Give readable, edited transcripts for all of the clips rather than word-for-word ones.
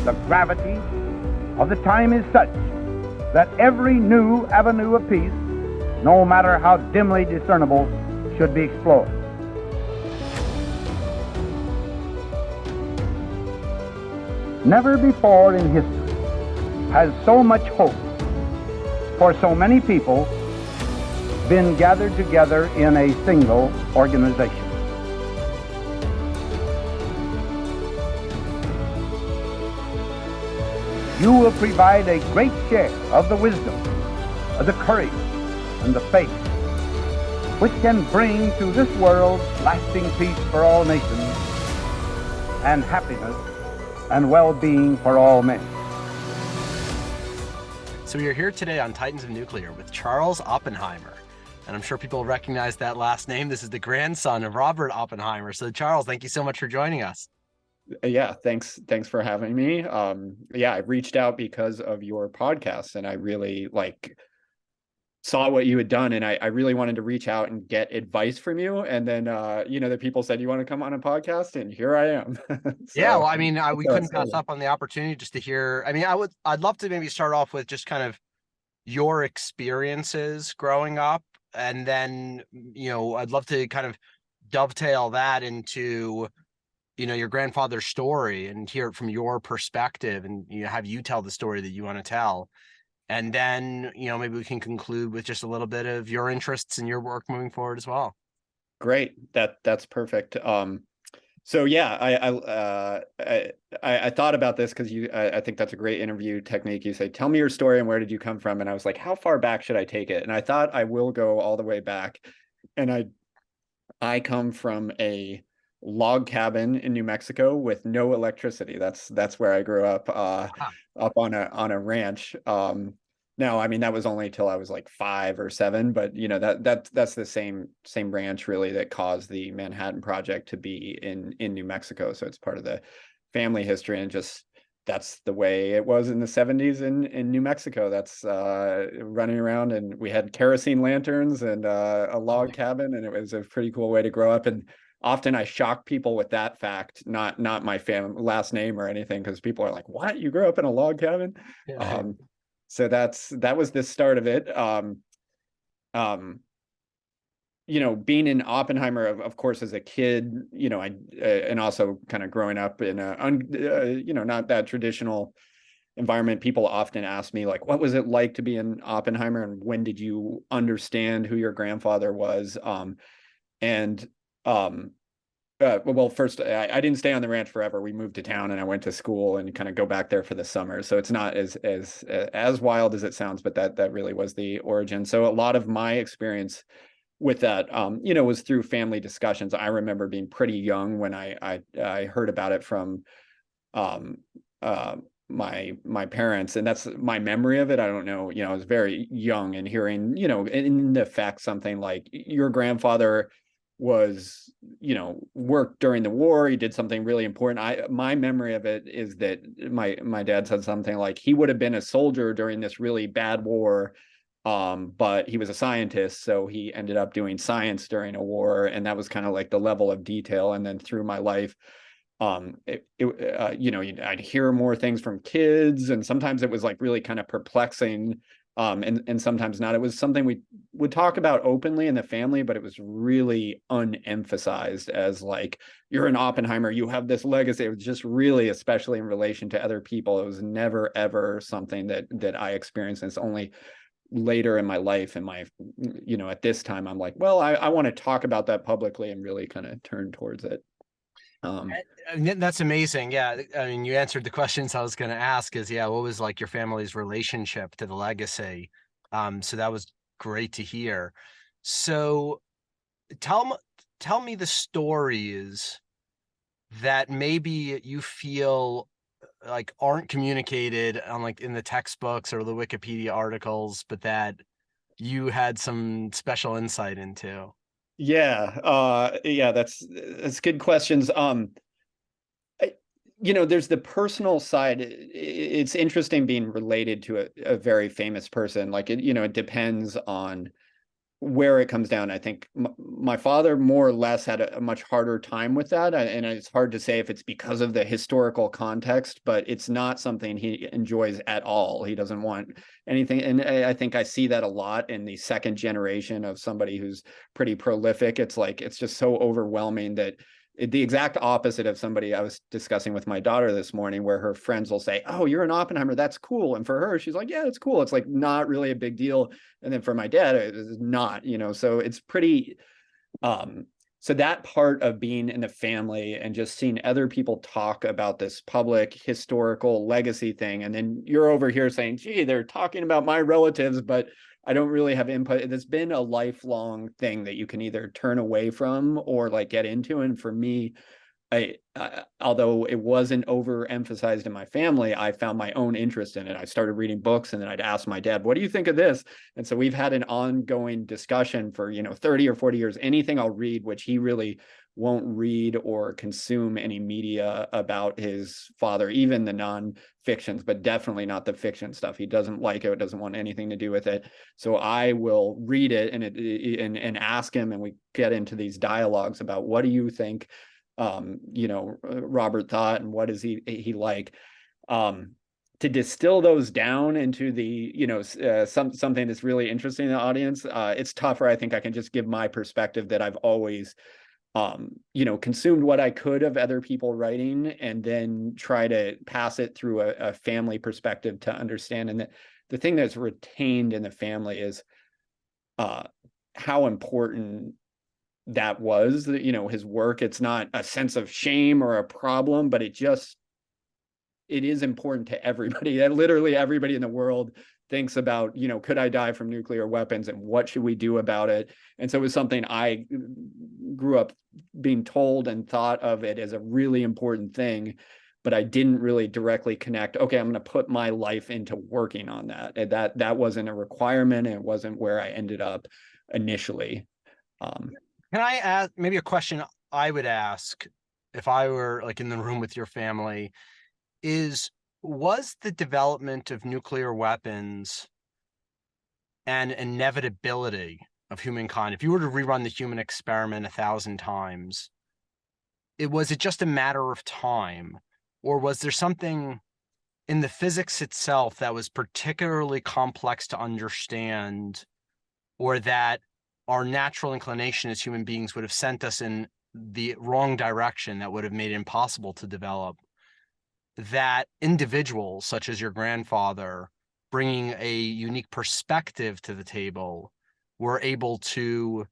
The gravity of the time is such that every new avenue of peace, no matter how dimly discernible, should be explored. Never before in history has so much hope for so many people been gathered together in a single organization. You will provide a great share of the wisdom, of the courage, and the faith which can bring to this world lasting peace for all nations and happiness and well-being for all men. So we are here today on Titans of Nuclear with Charles Oppenheimer. And I'm sure people recognize that last name. This is the grandson of Robert Oppenheimer. So Charles, thank you so much for joining us. Yeah, thanks for having me. Yeah, I reached out because of your podcast, and I really saw what you had done, and I really wanted to reach out and get advice from you. And then the people said you want to come on a podcast, and here I am. So, yeah, well, I mean, we couldn't pass up on the opportunity just to hear. I mean, I'd love to maybe start off with just kind of your experiences growing up, and then I'd love to kind of dovetail that into your grandfather's story and hear it from your perspective, and have you tell the story that you want to tell. And then, maybe we can conclude with just a little bit of your interests and your work moving forward as well. Great. That's perfect. So yeah, I thought about this because I think that's a great interview technique. You say, tell me your story and where did you come from? And I was like, how far back should I take it? And I thought I will go all the way back. And I come from a log cabin in New Mexico with no electricity. That's where I grew up, up on a ranch. Now, I mean, that was only till I was like 5 or 7, but that's the same ranch really that caused the Manhattan Project to be in New Mexico. So it's part of the family history, and just that's the way it was in the 70s in New Mexico. That's running around, and we had kerosene lanterns and a log cabin, and it was a pretty cool way to grow up. And often I shock people with that fact, not my last name or anything, because people are like, "What? You grew up in a log cabin?" Yeah. So that was the start of it. Being in Oppenheimer, of course, as a kid, and also kind of growing up in a not that traditional environment. People often ask me, like, what was it like to be in Oppenheimer, and when did you understand who your grandfather was? Well, first, I didn't stay on the ranch forever. We moved to town, and I went to school and kind of go back there for the summer. So it's not as wild as it sounds, but that really was the origin. So a lot of my experience with that, was through family discussions. I remember being pretty young when I heard about it from my parents, and that's my memory of it. I don't know, I was very young, and hearing, in effect, something like your grandfather was, worked during the war. He did something really important. My memory of it is that my dad said something like he would have been a soldier during this really bad war, but he was a scientist, so he ended up doing science during a war, and that was kind of like the level of detail. And then through my life, I'd hear more things from kids, and sometimes it was like really kind of perplexing. And sometimes not. It was something we would talk about openly in the family, but it was really unemphasized as like, you're an Oppenheimer, you have this legacy. It was just really, especially in relation to other people, it was never, ever something that I experienced. And it's only later in my life, and at this time, I'm like, well, I want to talk about that publicly and really kind of turn towards it. That's amazing. Yeah. I mean, you answered the questions I was going to ask what was like your family's relationship to the legacy? So that was great to hear. So tell me the stories that maybe you feel like aren't communicated on, like, in the textbooks or the Wikipedia articles, but that you had some special insight into. Yeah, that's good questions. There's the personal side. It's interesting being related to a very famous person. Like, it depends on where it comes down. I think my father more or less had a much harder time with that. And it's hard to say if it's because of the historical context, but it's not something he enjoys at all. He doesn't want anything. And I think I see that a lot in the second generation of somebody who's pretty prolific. It's like, it's just so overwhelming that the exact opposite of somebody I was discussing with my daughter this morning, where her friends will say, "Oh, you're an Oppenheimer. That's cool." And for her, she's like, "Yeah, it's cool." It's like not really a big deal. And then for my dad, it's not, so it's pretty, so that part of being in the family and just seeing other people talk about this public historical legacy thing. And then you're over here saying, "Gee, they're talking about my relatives, but I don't really have input." It's been a lifelong thing that you can either turn away from or like get into. And for me, although it wasn't overemphasized in my family, I found my own interest in it. I started reading books, and then I'd ask my dad, "What do you think of this?" And so we've had an ongoing discussion for, 30 or 40 years. Anything I'll read, which he really won't read or consume any media about his father, even the non-fictions, but definitely not the fiction stuff. He doesn't like it, doesn't want anything to do with it. So I will read it and ask him, and we get into these dialogues about, what do you think Robert thought, and what does he like, to distill those down into the something that's really interesting to the audience. It's tougher. I think I can just give my perspective that I've always consumed what I could of other people writing, and then try to pass it through a family perspective to understand. And the thing that's retained in the family is how important that was, his work. It's not a sense of shame or a problem, but it is important to everybody. That literally everybody in the world thinks about, could I die from nuclear weapons, and what should we do about it? And so it was something I grew up being told and thought of it as a really important thing, but I didn't really directly connect, okay, I'm going to put my life into working on that. And that wasn't a requirement. And it wasn't where I ended up initially. Can I ask maybe a question I would ask if I were like in the room with your family was the development of nuclear weapons an inevitability of humankind? If you were to rerun the human experiment 1,000 times, was it just a matter of time? Or was there something in the physics itself that was particularly complex to understand, or that our natural inclination as human beings would have sent us in the wrong direction that would have made it impossible to develop, that individuals such as your grandfather, bringing a unique perspective to the table, were able to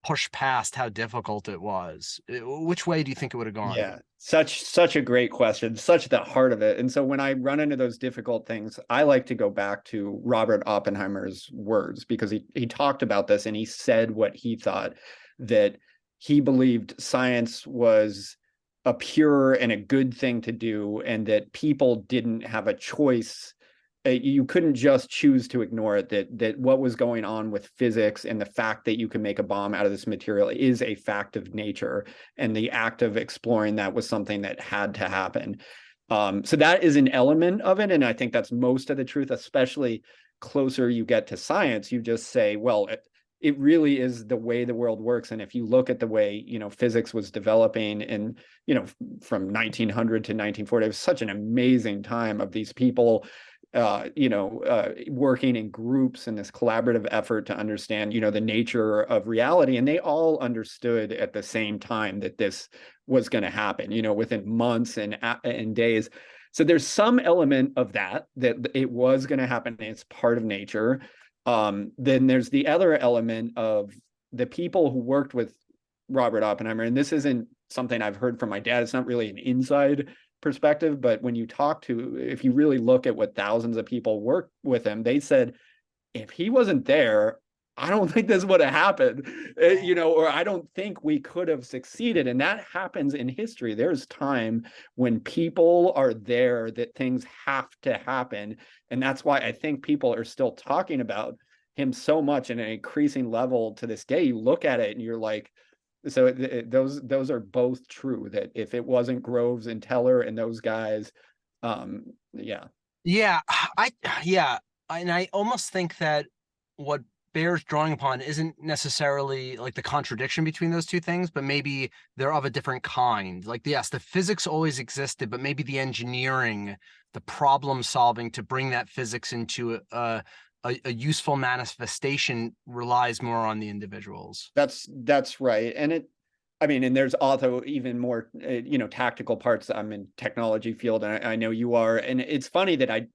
push past how difficult it was? Which way do you think it would have gone? Yeah, such a great question, such the heart of it. And so when I run into those difficult things, I like to go back to Robert Oppenheimer's words, because he talked about this, and he said what he thought, that he believed science was a pure and a good thing to do, and that people didn't have a choice. You couldn't just choose to ignore it, that what was going on with physics and the fact that you can make a bomb out of this material is a fact of nature, and the act of exploring that was something that had to happen. So that is an element of it, and I think that's most of the truth. Especially closer you get to science, you just say, well, it really is the way the world works. And if you look at the way, physics was developing, and, from 1900 to 1940, it was such an amazing time of these people working in groups in this collaborative effort to understand, the nature of reality. And they all understood at the same time that this was going to happen, within months and days. So there's some element of that it was going to happen. It's part of nature. Then there's the other element of the people who worked with Robert Oppenheimer. And this isn't something I've heard from my dad. It's not really an inside perspective, but when you if you really look at what thousands of people worked with him, they said, if he wasn't there, I don't think this would have happened, or I don't think we could have succeeded. And that happens in history. There's time when people are there that things have to happen. And that's why I think people are still talking about him so much in an increasing level to this day. You look at it and you're like, so those are both true, that if it wasn't Groves and Teller and those guys, yeah. And I almost think that what bears drawing upon isn't necessarily like the contradiction between those two things, but maybe they're of a different kind. Like, yes, the physics always existed, but maybe the engineering, the problem solving to bring that physics into a useful manifestation relies more on the individuals. That's right. And I mean, and there's also even more, tactical parts. I'm in technology field, and I know you are. And it's funny that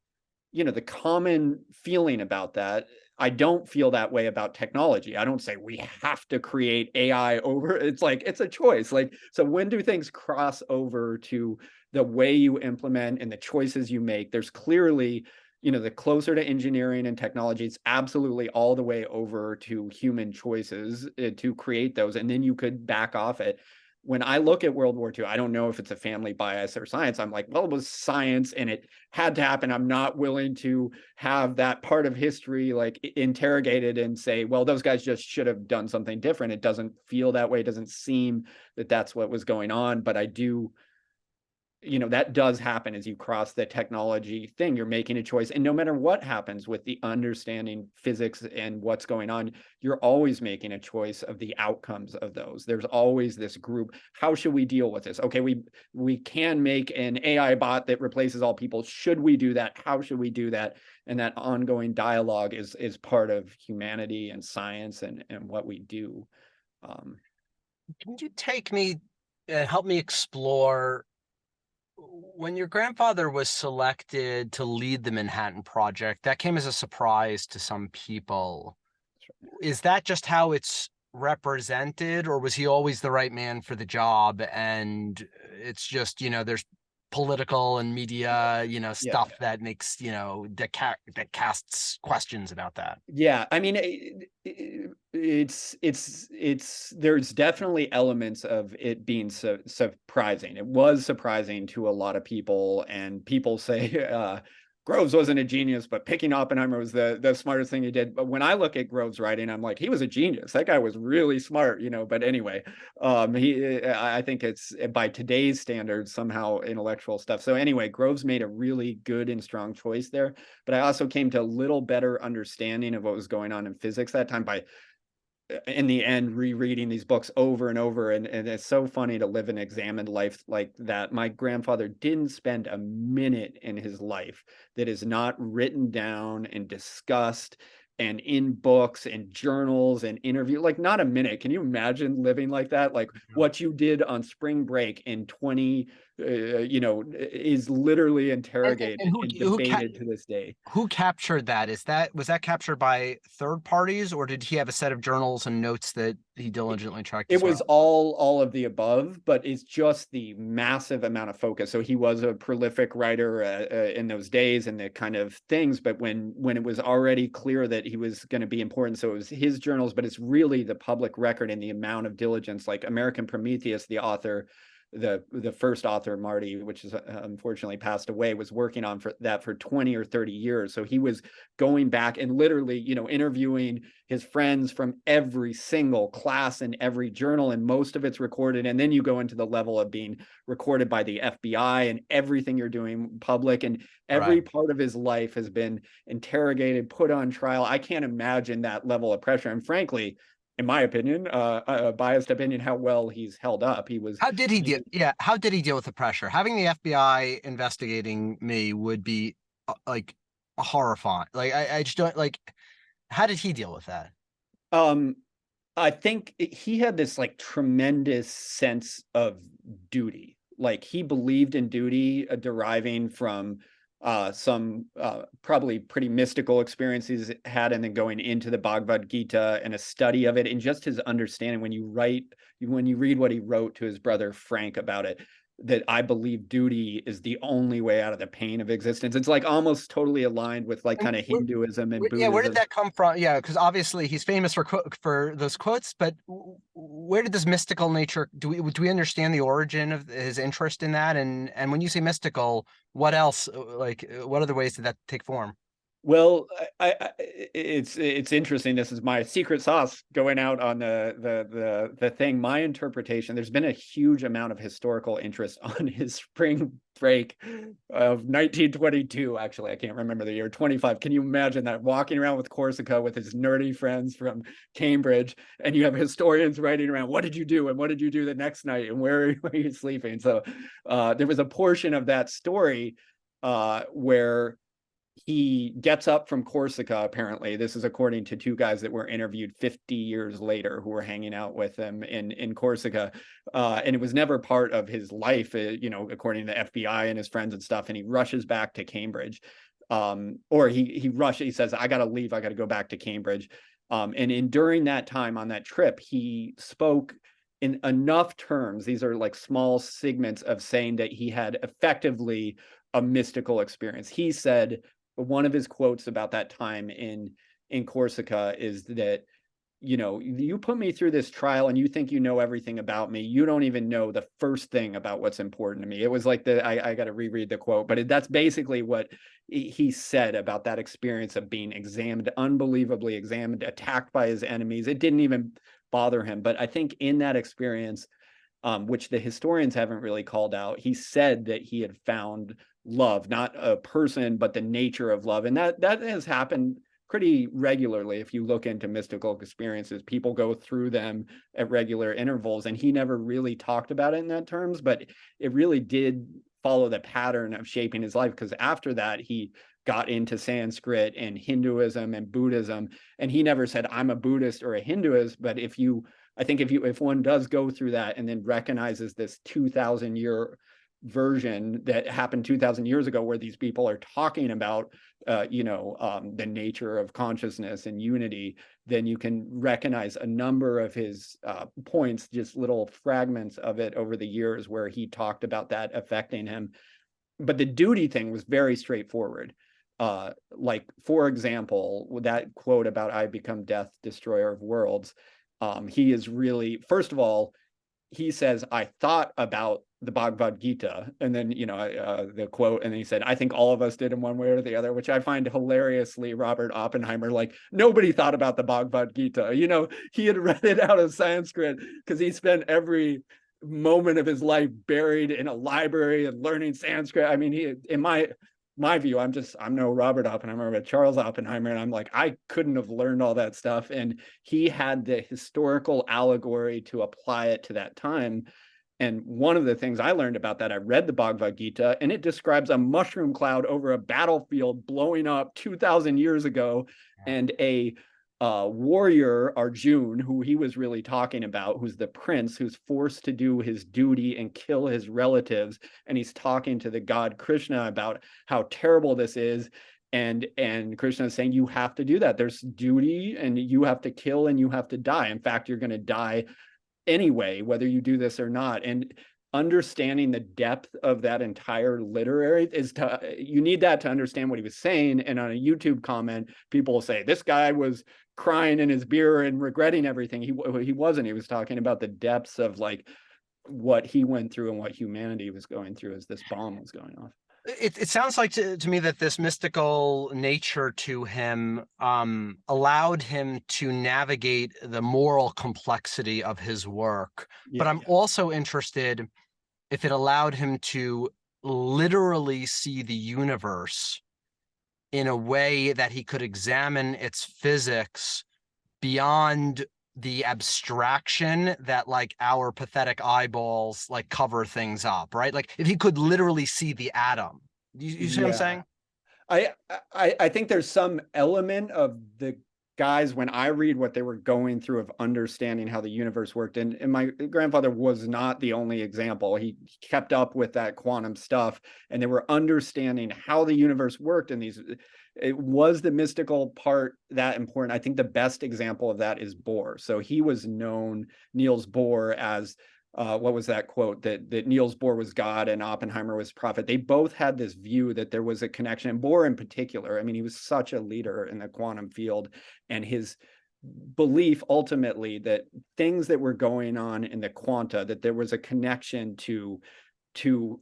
the common feeling about that, I don't feel that way about technology. I don't say we have to create AI over. It's like, it's a choice. Like, so when do things cross over to the way you implement and the choices you make? There's clearly, the closer to engineering and technology, it's absolutely all the way over to human choices to create those. And then you could back off it. When I look at World War II, I don't know if it's a family bias or science. I'm like, well, it was science and it had to happen. I'm not willing to have that part of history like interrogated and say, well, those guys just should have done something different. It doesn't feel that way. It doesn't seem that that's what was going on. But I do, that does happen as you cross the technology thing. You're making a choice. And no matter what happens with the understanding physics and what's going on, you're always making a choice of the outcomes of those. There's always this group. How should we deal with this? Okay, we can make an AI bot that replaces all people. Should we do that? How should we do that? And that ongoing dialogue is part of humanity and science and what we do. Can you take me and help me explore, when your grandfather was selected to lead the Manhattan Project, that came as a surprise to some people. Is that just how it's represented, or was he always the right man for the job? And it's just, there's political and media, stuff that makes, that casts questions about that. Yeah, I mean, it's there's definitely elements of it being surprising. It was surprising to a lot of people, and people say Groves wasn't a genius, but picking Oppenheimer was the smartest thing he did. But when I look at Groves' writing, I'm like, he was a genius. That guy was really smart, But anyway, I think it's, by today's standards, somehow intellectual stuff. So anyway, Groves made a really good and strong choice there. But I also came to a little better understanding of what was going on in physics that time by, in the end, rereading these books over and over. And it's so funny to live an examined life like that. My grandfather didn't spend a minute in his life that is not written down and discussed and in books and journals and interview, like not a minute. Can you imagine living like that? Like what you did on spring break in 20, is literally interrogated and debated to this day. Who captured that? Was that captured by third parties, or did he have a set of journals and notes that he diligently tracked? It was all of the above, but it's just the massive amount of focus. So he was a prolific writer in those days and the kind of things, but when it was already clear that he was going to be important, so it was his journals, but it's really the public record and the amount of diligence. Like American Prometheus, the author, the first author, Marty, which is unfortunately passed away, was working on for 20 or 30 years. So he was going back and literally, interviewing his friends from every single class and every journal, and most of it's recorded. And then you go into the level of being recorded by the FBI and everything you're doing public, and every part of his life has been interrogated, put on trial. I can't imagine that level of pressure. And frankly, in my opinion, a biased opinion, how well he's held up. How did he deal? Yeah, how did he deal with the pressure? Having the FBI investigating me would be like horrifying. Like I just don't like. How did he deal with that? I think he had this like tremendous sense of duty. Like he believed in duty, deriving from some probably pretty mystical experiences had, and then going into the Bhagavad Gita and a study of it, and just his understanding. When you read what he wrote to his brother Frank about it, that I believe duty is the only way out of the pain of existence. It's like almost totally aligned with like kind of Hinduism and Buddhism. Yeah, where did that come from? Yeah, because obviously he's famous for those quotes, but where did this mystical nature? Do we understand the origin of his interest in that? And when you say mystical, what else? Like, what other ways did that take form? Well, it's interesting. This is my secret sauce going out on the thing. My interpretation. There's been a huge amount of historical interest on his spring break of 1922. Actually, I can't remember the year. 25. Can you imagine that, walking around with Corsica with his nerdy friends from Cambridge, and you have historians writing around, what did you do and what did you do the next night and where were you sleeping? So there was a portion of that story where he gets up from Corsica, apparently. This is according to two guys that were interviewed 50 years later who were hanging out with him in Corsica. And it was never part of his life, according to the FBI and his friends and stuff. And he rushes back to Cambridge. Or he says, I got to leave. I got to go back to Cambridge. And during that time on that trip, he spoke in enough terms. These are like small segments of saying that he had effectively a mystical experience. He said, one of his quotes about that time in Corsica is that, you put me through this trial and you think you know everything about me. You don't even know the first thing about what's important to me. It was like I got to reread the quote, but that's basically what he said about that experience of being examined, unbelievably examined, attacked by his enemies. It didn't even bother him. But I think in that experience, which the historians haven't really called out, he said that he had found love, not a person, but the nature of love. And that has happened pretty regularly. If you look into mystical experiences, people go through them at regular intervals, and he never really talked about it in that terms, but it really did follow the pattern of shaping his life, because after that he got into Sanskrit and Hinduism and Buddhism, and he never said I'm a Buddhist or a Hinduist. But if one does go through that and then recognizes this 2,000-year version that happened 2,000 years ago, where these people are talking about the nature of consciousness and unity, then you can recognize a number of his points, just little fragments of it over the years where he talked about that affecting him. But the duty thing was very straightforward. Like, for example, that quote about I become death, destroyer of worlds. He is really, first of all, he says, I thought about the Bhagavad Gita, and then, the quote, and then he said, I think all of us did in one way or the other, which I find hilariously Robert Oppenheimer. Like, nobody thought about the Bhagavad Gita. He had read it out of Sanskrit because he spent every moment of his life buried in a library and learning Sanskrit. I mean, in my view, I'm no Robert Oppenheimer, but Charles Oppenheimer, and I'm like, I couldn't have learned all that stuff. And he had the historical allegory to apply it to that time. And one of the things I learned about that, I read the Bhagavad Gita, and it describes a mushroom cloud over a battlefield blowing up 2,000 years ago, and a warrior, Arjun, who he was really talking about, who's the prince who's forced to do his duty and kill his relatives, and he's talking to the god Krishna about how terrible this is, and Krishna is saying, you have to do that. There's duty, and you have to kill, and you have to die. In fact, you're going to die anyway, whether you do this or not. And understanding the depth of that entire literary you need that to understand what he was saying. And on a YouTube comment, people will say, this guy was crying in his beer and regretting everything. He wasn't. He was talking about the depths of like what he went through and what humanity was going through as this bomb was going off. It sounds like to me that this mystical nature to him allowed him to navigate the moral complexity of his work. But I'm also interested if it allowed him to literally see the universe in a way that he could examine its physics beyond the abstraction that like our pathetic eyeballs like cover things up, right? Like if he could literally see the atom. You see what I'm saying? I think there's some element of the guys, when I read what they were going through of understanding how the universe worked, and my grandfather was not the only example. He kept up with that quantum stuff, and they were understanding how the universe worked. And it was the mystical part that important. I think the best example of that is Bohr. So he was known, Niels Bohr, as what was that quote, that Niels Bohr was God and Oppenheimer was prophet. They both had this view that there was a connection, and Bohr in particular, I mean, he was such a leader in the quantum field, and his belief ultimately that things that were going on in the quanta, that there was a connection to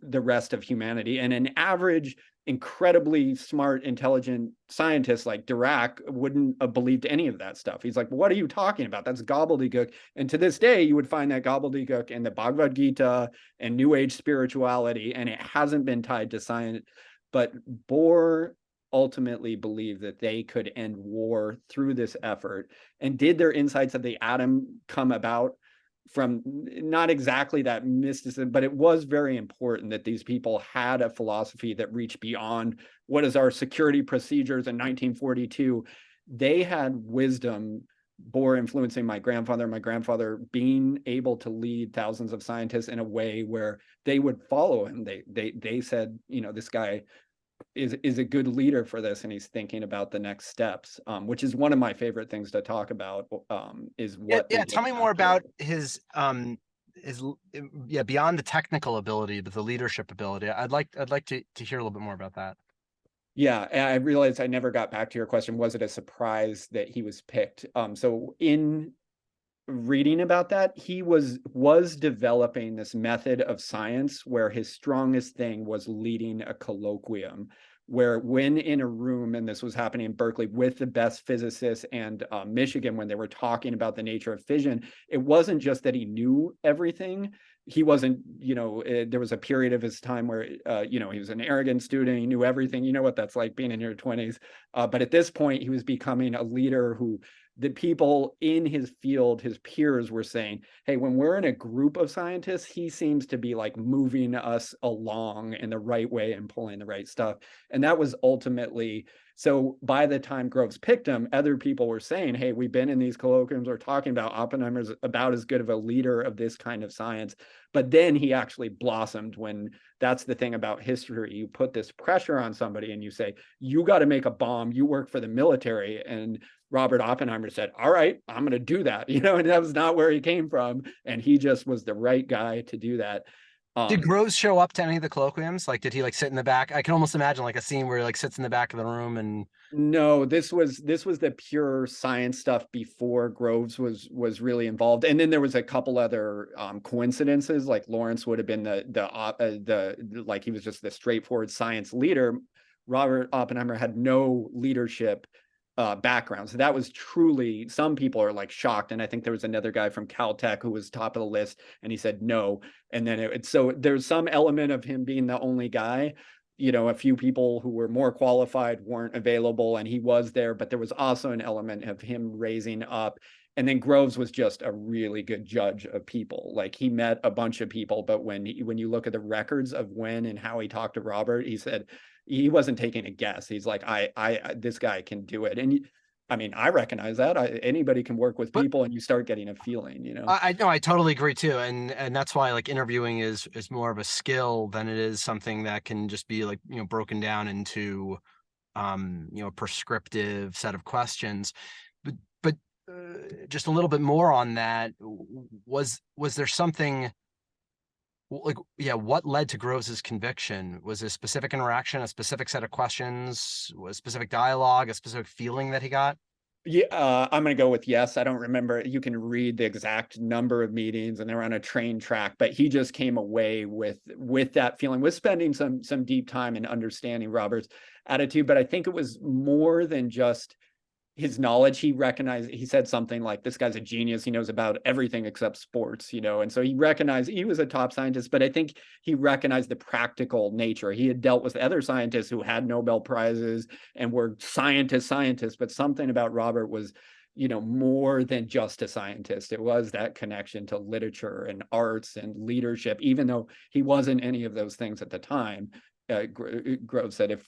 the rest of humanity. And an average incredibly smart, intelligent scientists like Dirac wouldn't have believed any of that stuff. He's like, what are you talking about? That's gobbledygook. And to this day, you would find that gobbledygook in the Bhagavad Gita and New Age spirituality, and it hasn't been tied to science. But Bohr ultimately believed that they could end war through this effort. And did their insights of the atom come about from not exactly that mysticism, but it was very important that these people had a philosophy that reached beyond what is our security procedures in 1942. They had wisdom. Bohr influencing my grandfather being able to lead thousands of scientists in a way where they would follow him. They said, this guy is a good leader for this, and he's thinking about the next steps, which is one of my favorite things to talk about, is what tell me more about his beyond the technical ability, but the leadership ability. I'd like to hear a little bit more about that. Yeah, and I realized I never got back to your question. Was it a surprise that he was picked? So in reading about that, he was developing this method of science where his strongest thing was leading a colloquium, where when in a room, and this was happening in Berkeley with the best physicists and Michigan, when they were talking about the nature of fission, it wasn't just that he knew everything. He wasn't, there was a period of his time where, he was an arrogant student. He knew everything. You know what that's like being in your 20s. But at this point, he was becoming a leader who the people in his field, his peers, were saying, hey, when we're in a group of scientists, he seems to be like moving us along in the right way and pulling the right stuff. And that was ultimately, so by the time Groves picked him, other people were saying, hey, we've been in these colloquiums, we're talking about Oppenheimer's about as good of a leader of this kind of science. But then he actually blossomed. When that's the thing about history, you put this pressure on somebody and you say, you got to make a bomb, you work for the military. And Robert Oppenheimer said, all right, I'm going to do that, and that was not where he came from. And he just was the right guy to do that. Did Groves show up to any of the colloquiums? Like, did he sit in the back? I can almost imagine a scene where he sits in the back of the room and. No, this was the pure science stuff before Groves was really involved. And then there was a couple other coincidences, like Lawrence would have been the he was just the straightforward science leader. Robert Oppenheimer had no leadership background. So that was truly, some people are shocked. And I think there was another guy from Caltech who was top of the list and he said no. And then so there's some element of him being the only guy. A few people who were more qualified weren't available and he was there, but there was also an element of him raising up. And then Groves was just a really good judge of people. He met a bunch of people, but when you look at the records of when and how he talked to Robert, he said he wasn't taking a guess. He's like, this guy can do it. And I recognize that. Anybody can work with people, and you start getting a feeling, I know, I totally agree too, and that's why interviewing is more of a skill than it is something that can just be broken down into a prescriptive set of questions. But just a little bit more on that. Was there something? What led to Groves's conviction? Was it a specific interaction, a specific set of questions, a specific dialogue, a specific feeling that he got? Yeah, I'm going to go with yes. I don't remember. You can read the exact number of meetings, and they were on a train track, but he just came away with that feeling, with spending some deep time in understanding Robert's attitude. But I think it was more than just his knowledge. He recognized, he said something like, this guy's a genius. He knows about everything except sports, and so he recognized he was a top scientist, but I think he recognized the practical nature. He had dealt with other scientists who had Nobel Prizes and were scientists, but something about Robert was, more than just a scientist. It was that connection to literature and arts and leadership, even though he wasn't any of those things at the time. Groves said,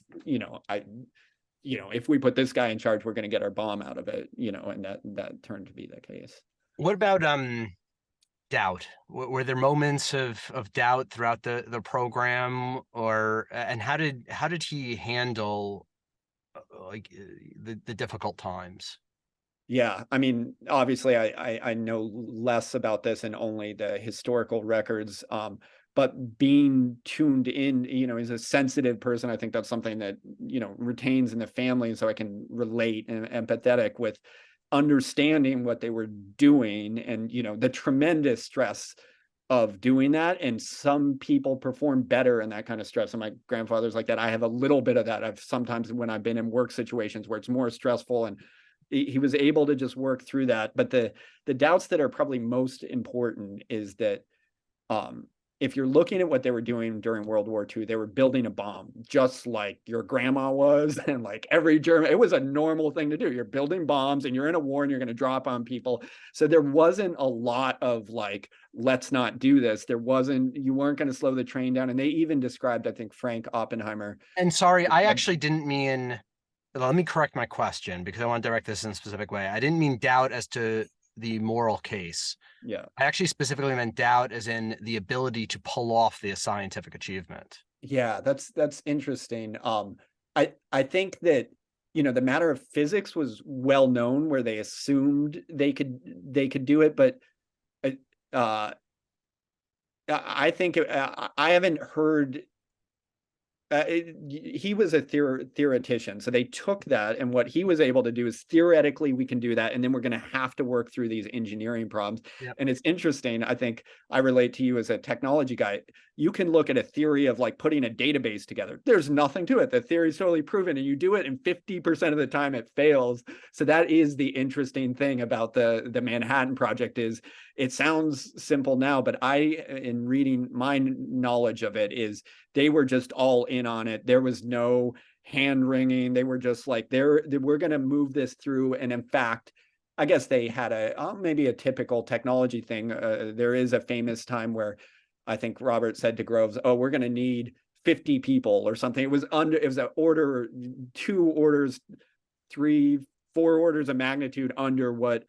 if we put this guy in charge, we're going to get our bomb out of it, and that turned to be the case. What about doubt? Were there moments of doubt throughout the program, and how did he handle the difficult times? Yeah, obviously I know less about this and only the historical records, but being tuned in, he's a sensitive person. I think that's something that, retains in the family. So I can relate and empathetic with understanding what they were doing and, the tremendous stress of doing that, and some people perform better in that kind of stress. And my grandfather's like that. I have a little bit of that. I've sometimes, when I've been in work situations where it's more stressful, and he was able to just work through that. But the doubts that are probably most important is that if you're looking at what they were doing during World War II, they were building a bomb, just like your grandma was, and like every German. It was a normal thing to do. You're building bombs, and you're in a war, and you're going to drop on people. So there wasn't a lot of like, let's not do this. You weren't going to slow the train down. And they even described, I think, Frank Oppenheimer. And sorry, I actually didn't mean, let me correct my question, because I want to direct this in a specific way. I didn't mean doubt as to the moral case. Yeah. I actually specifically meant doubt as in the ability to pull off the scientific achievement. Yeah, that's interesting. I think that, the matter of physics was well known, where they assumed they could do it, but I think I haven't heard. He was a theoretician, so they took that, and what he was able to do is, theoretically we can do that, and then we're going to have to work through these engineering problems. Yep. And it's interesting. I think I relate to you as a technology guy. You can look at a theory of like putting a database together. There's nothing to it. The theory is totally proven, and you do it, and 50% of the time it fails. So that is the interesting thing about the Manhattan Project. Is it sounds simple now, but in reading, my knowledge of it is they were just all in on it. There was no hand wringing. They were just like, we're going to move this through. And in fact, I guess they had maybe a typical technology thing. There is a famous time where I think Robert said to Groves, "Oh, we're going to need 50 people or something." It was an order, 2 orders, 3, 4 orders of magnitude under what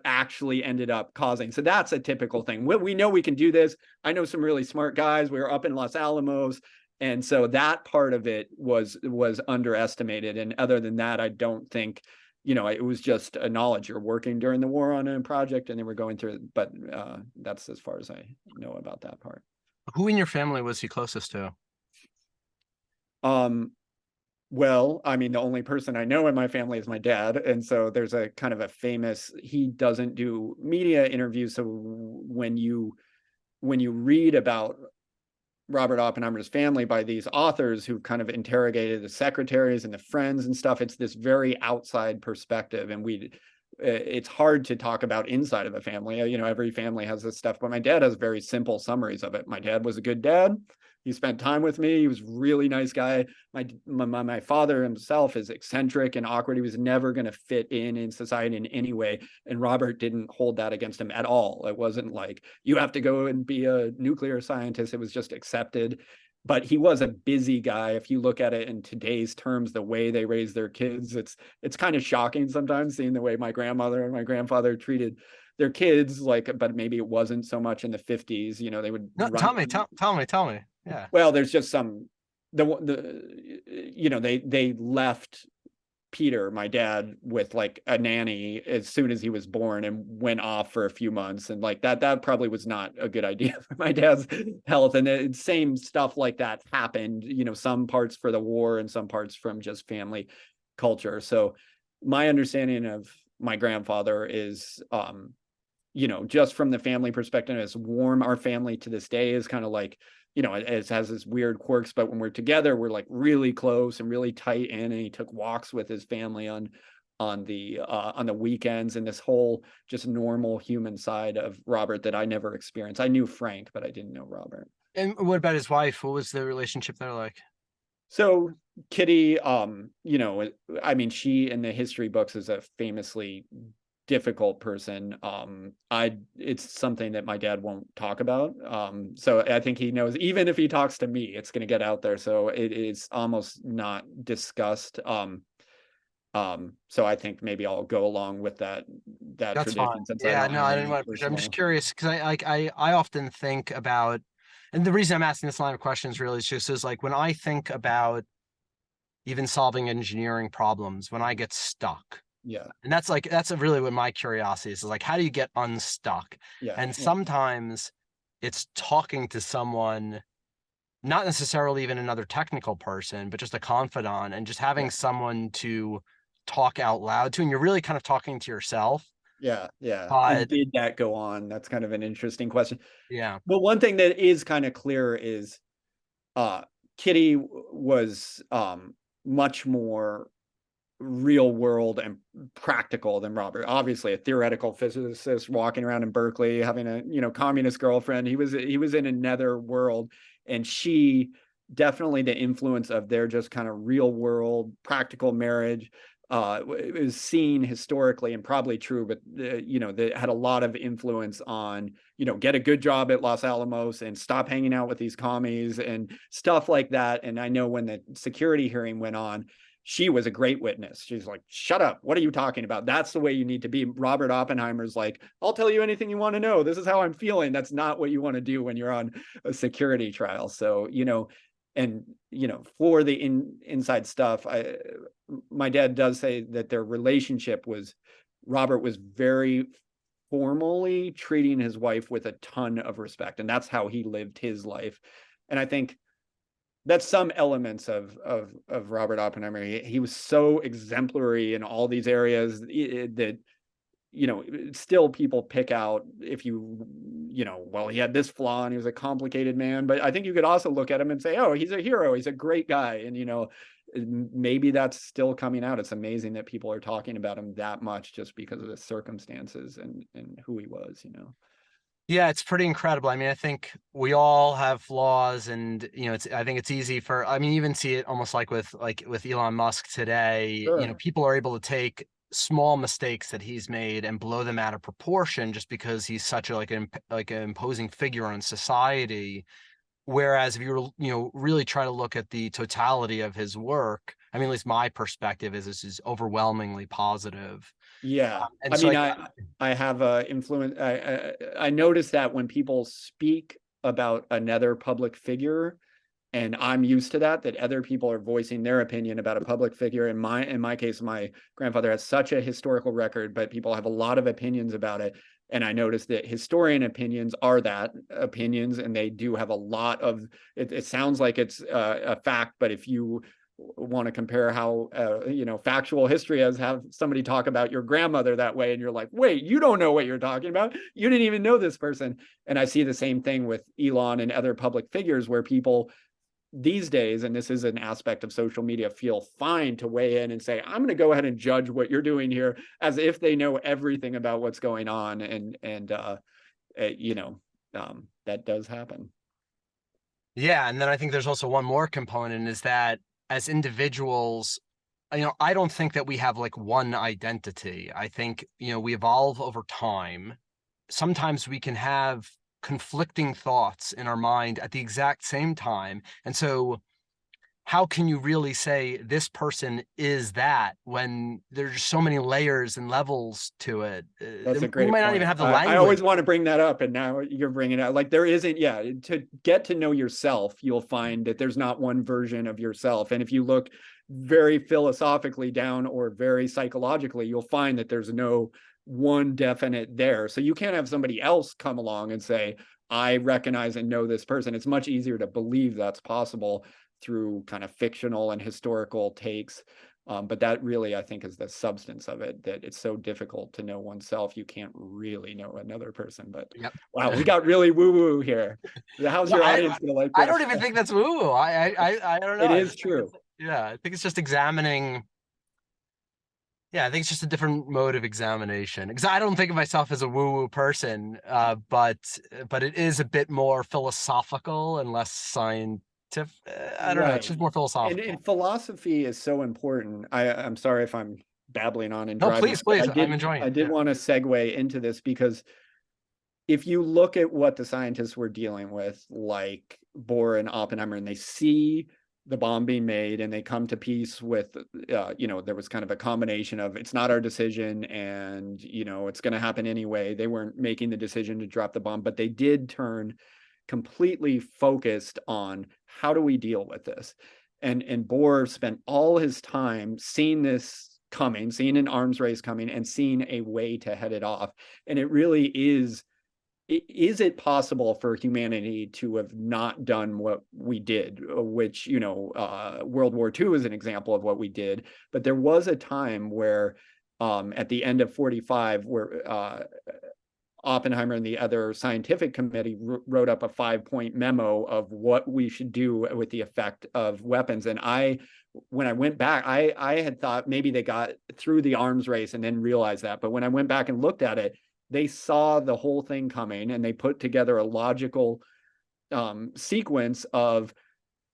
actually ended up causing. So that's a typical thing. We know we can do this. I know some really smart guys. We were up in Los Alamos. And so that part of it was underestimated. And other than that, I don't think, it was just a knowledge. You're working during the war on a project, and then we're going through it. But that's as far as I know about that part. Who in your family was he closest to? Well, I mean, the only person I know in my family is my dad. And so there's a kind of a famous, he doesn't do media interviews. So when you read about Robert Oppenheimer's family by these authors who kind of interrogated the secretaries and the friends and stuff, it's this very outside perspective. And it's hard to talk about inside of a family. Every family has this stuff, but my dad has very simple summaries of it. My dad was a good dad. He spent time with me. He was a really nice guy. My father himself is eccentric and awkward. He was never going to fit in society in any way. And Robert didn't hold that against him at all. It wasn't like, you have to go and be a nuclear scientist. It was just accepted. But he was a busy guy. If you look at it in today's terms, the way they raise their kids, it's kind of shocking sometimes, seeing the way my grandmother and my grandfather treated their kids, but maybe it wasn't so much in the 50s. They would Tell me. Yeah. Well, there's just they left Peter, my dad, with like a nanny as soon as he was born, and went off for a few months. And like that probably was not a good idea for my dad's health. And the same stuff like that happened, some parts for the war and some parts from just family culture. So my understanding of my grandfather is, just from the family perspective, it's warm. Our family to this day is kind of like, it has this weird quirks, but when we're together, we're like really close and really tight in. And he took walks with his family on the weekends, and this whole just normal human side of Robert that I never experienced. I knew Frank, but I didn't know Robert. And what about his wife? What was the relationship there like? So Kitty, I mean, she in the history books is a famously difficult person. It's something that my dad won't talk about. So I think he knows, even if he talks to me, it's going to get out there. So it is almost not discussed. So I think maybe I'll go along with that That's tradition. fine. Yeah, no, I didn't want to. I'm just curious because I often think about, and the reason I'm asking this line of questions really is just is like when I think about even solving engineering problems, when I get stuck. Yeah. And that's really what my curiosity is like, how do you get unstuck? Yeah. And sometimes it's talking to someone, not necessarily even another technical person, but just a confidant, and just having someone to talk out loud to. And you're really kind of talking to yourself. Yeah, yeah. And But did that go on? That's kind of an interesting question. yeah, But one thing that is kind of clear is Kitty was much more real world and practical than Robert. Obviously, a theoretical physicist walking around in Berkeley, having a communist girlfriend. He was in another world, and she definitely, the influence of their just kind of real world practical marriage is seen historically and probably true, but they had a lot of influence on get a good job at Los Alamos and stop hanging out with these commies and stuff like that. And I know when the security hearing went on, she was a great witness. She's like, shut up. What are you talking about? That's the way you need to be. Robert Oppenheimer's like, I'll tell you anything you want to know. This is how I'm feeling. That's not what you want to do when you're on a security trial. So, and, for the inside stuff, my dad does say that their relationship was, Robert was very formally treating his wife with a ton of respect. And that's how he lived his life. And I think that's some elements of Robert Oppenheimer. He was so exemplary in all these areas that still people pick out if well, he had this flaw and he was a complicated man. But I think you could also look at him and say, oh, he's a hero. He's a great guy. And maybe that's still coming out. It's amazing that people are talking about him that much just because of the circumstances and who he was. yeah, it's pretty incredible. I mean, I think we all have flaws, and I think it's easy for, I mean, you even see it almost like with Elon Musk today. Sure. People are able to take small mistakes that he's made and blow them out of proportion just because he's such a like an imposing figure in society. Whereas if you were, really try to look at the totality of his work, I mean, at least my perspective is this is overwhelmingly positive. Yeah. And I so mean, I have a influence. I noticed that when people speak about another public figure, and I'm used to that other people are voicing their opinion about a public figure. In my case, my grandfather has such a historical record, but people have a lot of opinions about it. And I noticed that historian opinions are that opinions, and they do have a lot of it. It sounds like it's a fact, but if you want to compare how factual history is, have somebody talk about your grandmother that way, and you're like, wait, you don't know what you're talking about. You didn't even know this person. And I see the same thing with Elon and other public figures, where people these days, and this is an aspect of social media, feel fine to weigh in and say, I'm going to go ahead and judge what you're doing here, as if they know everything about what's going on. And that does happen. yeah, and then I think there's also one more component, is that as individuals, I don't think that we have like one identity. I think, we evolve over time. Sometimes we can have conflicting thoughts in our mind at the exact same time. And so how can you really say this person is that when there's so many layers and levels to it? That's a great we might point. not even have the language. I always want to bring that up, and now you're bringing it up. Like, there isn't, to get to know yourself, you'll find that there's not one version of yourself. And if you look very philosophically down or very psychologically, you'll find that there's no one definite there. So you can't have somebody else come along and say, I recognize and know this person. It's much easier to believe that's possible through kind of fictional and historical takes. But that really, I think, is the substance of it, that it's so difficult to know oneself. You can't really know another person. But yep. Wow, we got really woo-woo here. How's your audience gonna like this? I don't even think that's woo-woo. I don't know. It is true. I think it's just examining. Yeah, I think it's just a different mode of examination, because I don't think of myself as a woo-woo person, but it is a bit more philosophical and less scientific. I don't know. It's just more philosophical. And philosophy is so important. I'm sorry if I'm babbling on and no, driving. please. I'm enjoying it. I did want to segue into this, because if you look at what the scientists were dealing with, like Bohr and Oppenheimer, and they see the bomb being made and they come to peace with, there was kind of a combination of, it's not our decision and, it's going to happen anyway. They weren't making the decision to drop the bomb, but they did turn completely focused on how do we deal with this. And Bohr spent all his time seeing this coming, seeing an arms race coming, and seeing a way to head it off. And it really is it possible for humanity to have not done what we did, which, World War II is an example of what we did. But there was a time where at the end of 45, where Oppenheimer and the other scientific committee wrote up a 5-point memo of what we should do with the effect of weapons. And when I went back, I had thought maybe they got through the arms race and then realized that. But when I went back and looked at it, they saw the whole thing coming, and they put together a logical sequence of,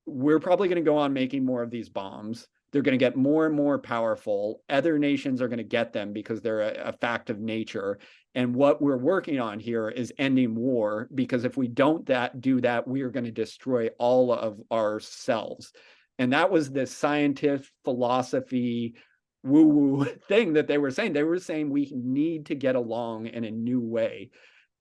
we're probably going to go on making more of these bombs. They're going to get more and more powerful. Other nations are going to get them because they're a fact of nature. And what we're working on here is ending war, because if we don't do that, we are going to destroy all of ourselves. And that was the scientific philosophy woo-woo thing that they were saying. They were saying we need to get along in a new way.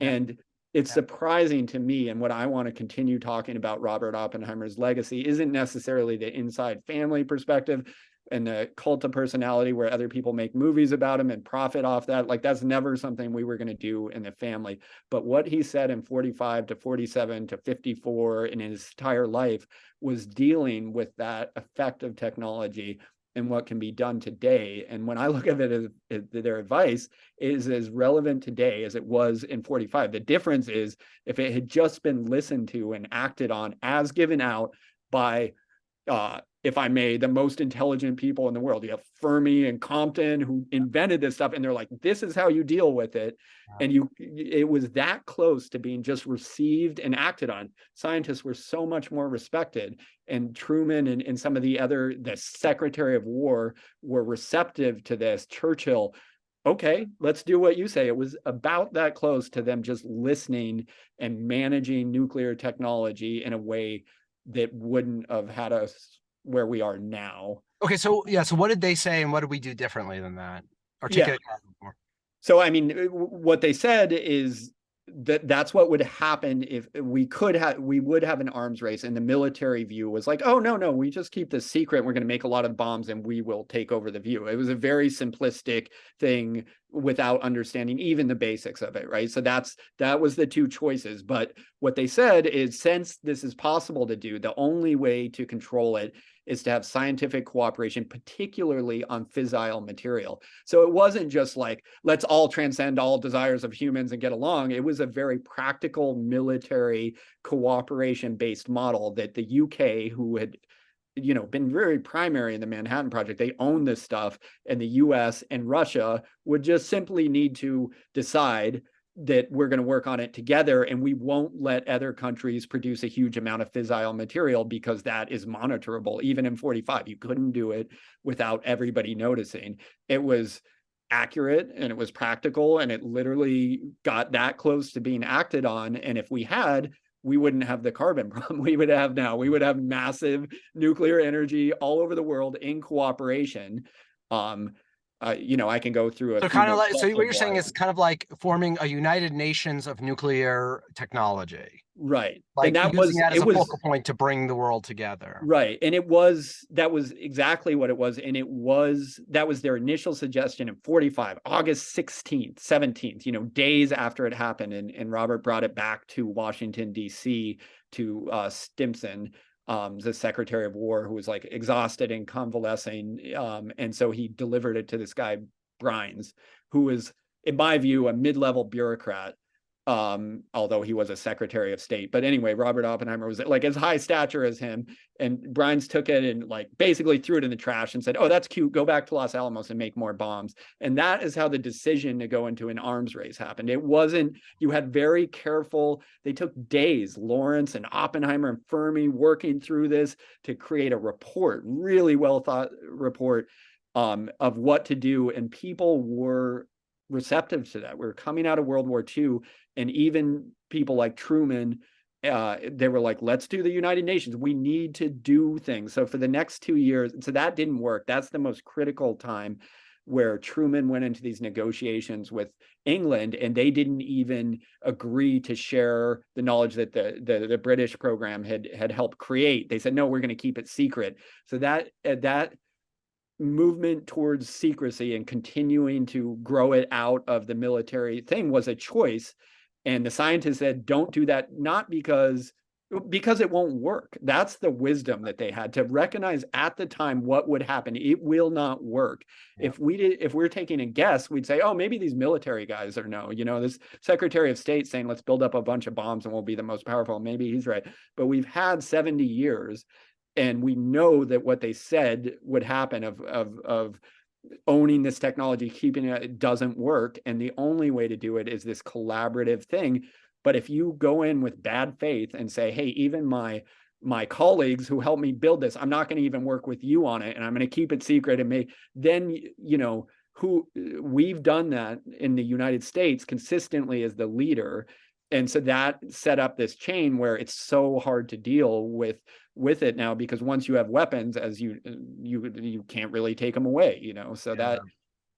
And it's surprising to me, and what I want to continue talking about Robert Oppenheimer's legacy isn't necessarily the inside family perspective and the cult of personality where other people make movies about him and profit off that. Like, that's never something we were going to do in the family. But what he said in 45 to 47 to 54 in his entire life was dealing with that effect of technology and what can be done today. And when I look at it as their advice is as relevant today as it was in 45. The difference is, if it had just been listened to and acted on as given out by, if I may, the most intelligent people in the world. You have Fermi and Compton who invented this stuff, and they're like, this is how you deal with it. And it was that close to being just received and acted on. Scientists were so much more respected, and Truman and some of the Secretary of War were receptive to this. Churchill, okay, let's do what you say. It was about that close to them just listening and managing nuclear technology in a way that wouldn't have had us where we are now. Okay, so so what did they say, and what did we do differently than that? Articulate that more. So, I mean, what they said is that's what would happen if we would have an arms race, and the military view was like, oh, no, we just keep this secret. We're going to make a lot of bombs and we will take over the view. It was a very simplistic thing without understanding even the basics of it, right? So that was the two choices. But what they said is, since this is possible to do, the only way to control it is to have scientific cooperation, particularly on fissile material. So it wasn't just like, let's all transcend all desires of humans and get along. It was a very practical military cooperation-based model that the UK, who had been very primary in the Manhattan Project, they own this stuff, and the US and Russia would just simply need to decide that we're going to work on it together, and we won't let other countries produce a huge amount of fissile material, because that is monitorable. Even in 45, you couldn't do it without everybody noticing. It was accurate and it was practical, and it literally got that close to being acted on. And if we had, we wouldn't have the carbon problem we would have now. We would have massive nuclear energy all over the world in cooperation. I can go through so kind of like, so what you're saying is kind of like forming a United Nations of nuclear technology, right? Like, and that was a focal point to bring the world together, right? And that was exactly what it was. And that was their initial suggestion in 45, August 16th, 17th, days after it happened. And Robert brought it back to Washington, D.C. to Stimson, the Secretary of War, who was like exhausted and convalescing. And so he delivered it to this guy, Brines, who was, in my view, a mid-level bureaucrat, although he was a Secretary of State. But anyway, Robert Oppenheimer was like as high stature as him. And Brines took it and like basically threw it in the trash and said, oh, that's cute. Go back to Los Alamos and make more bombs. And that is how the decision to go into an arms race happened. It wasn't, you had very careful, they took days, Lawrence and Oppenheimer and Fermi working through this to create a report, really well thought report of what to do. And people were receptive to that. We were coming out of World War II, and even people like Truman, they were like, let's do the United Nations. We need to do things. So for the next 2 years, so that didn't work. That's the most critical time where Truman went into these negotiations with England, and they didn't even agree to share the knowledge that the British program had helped create. They said, no, we're going to keep it secret. So that movement towards secrecy and continuing to grow it out of the military thing was a choice. And the scientists said, don't do that, not because because it won't work. That's the wisdom that they had, to recognize at the time what would happen. It will not work. Yeah. If we're taking a guess, we'd say, oh, maybe these military guys are no, this Secretary of State saying, let's build up a bunch of bombs and we'll be the most powerful. Maybe he's right. But we've had 70 years and we know that what they said would happen of owning this technology, keeping it doesn't work. And the only way to do it is this collaborative thing. But if you go in with bad faith and say, hey, even my colleagues who helped me build this, I'm not going to even work with you on it, and I'm going to keep it secret, and then we've done that in the United States consistently as the leader. And so that set up this chain where it's so hard to deal with it now, because once you have weapons, as you can't really take them away, so Yeah.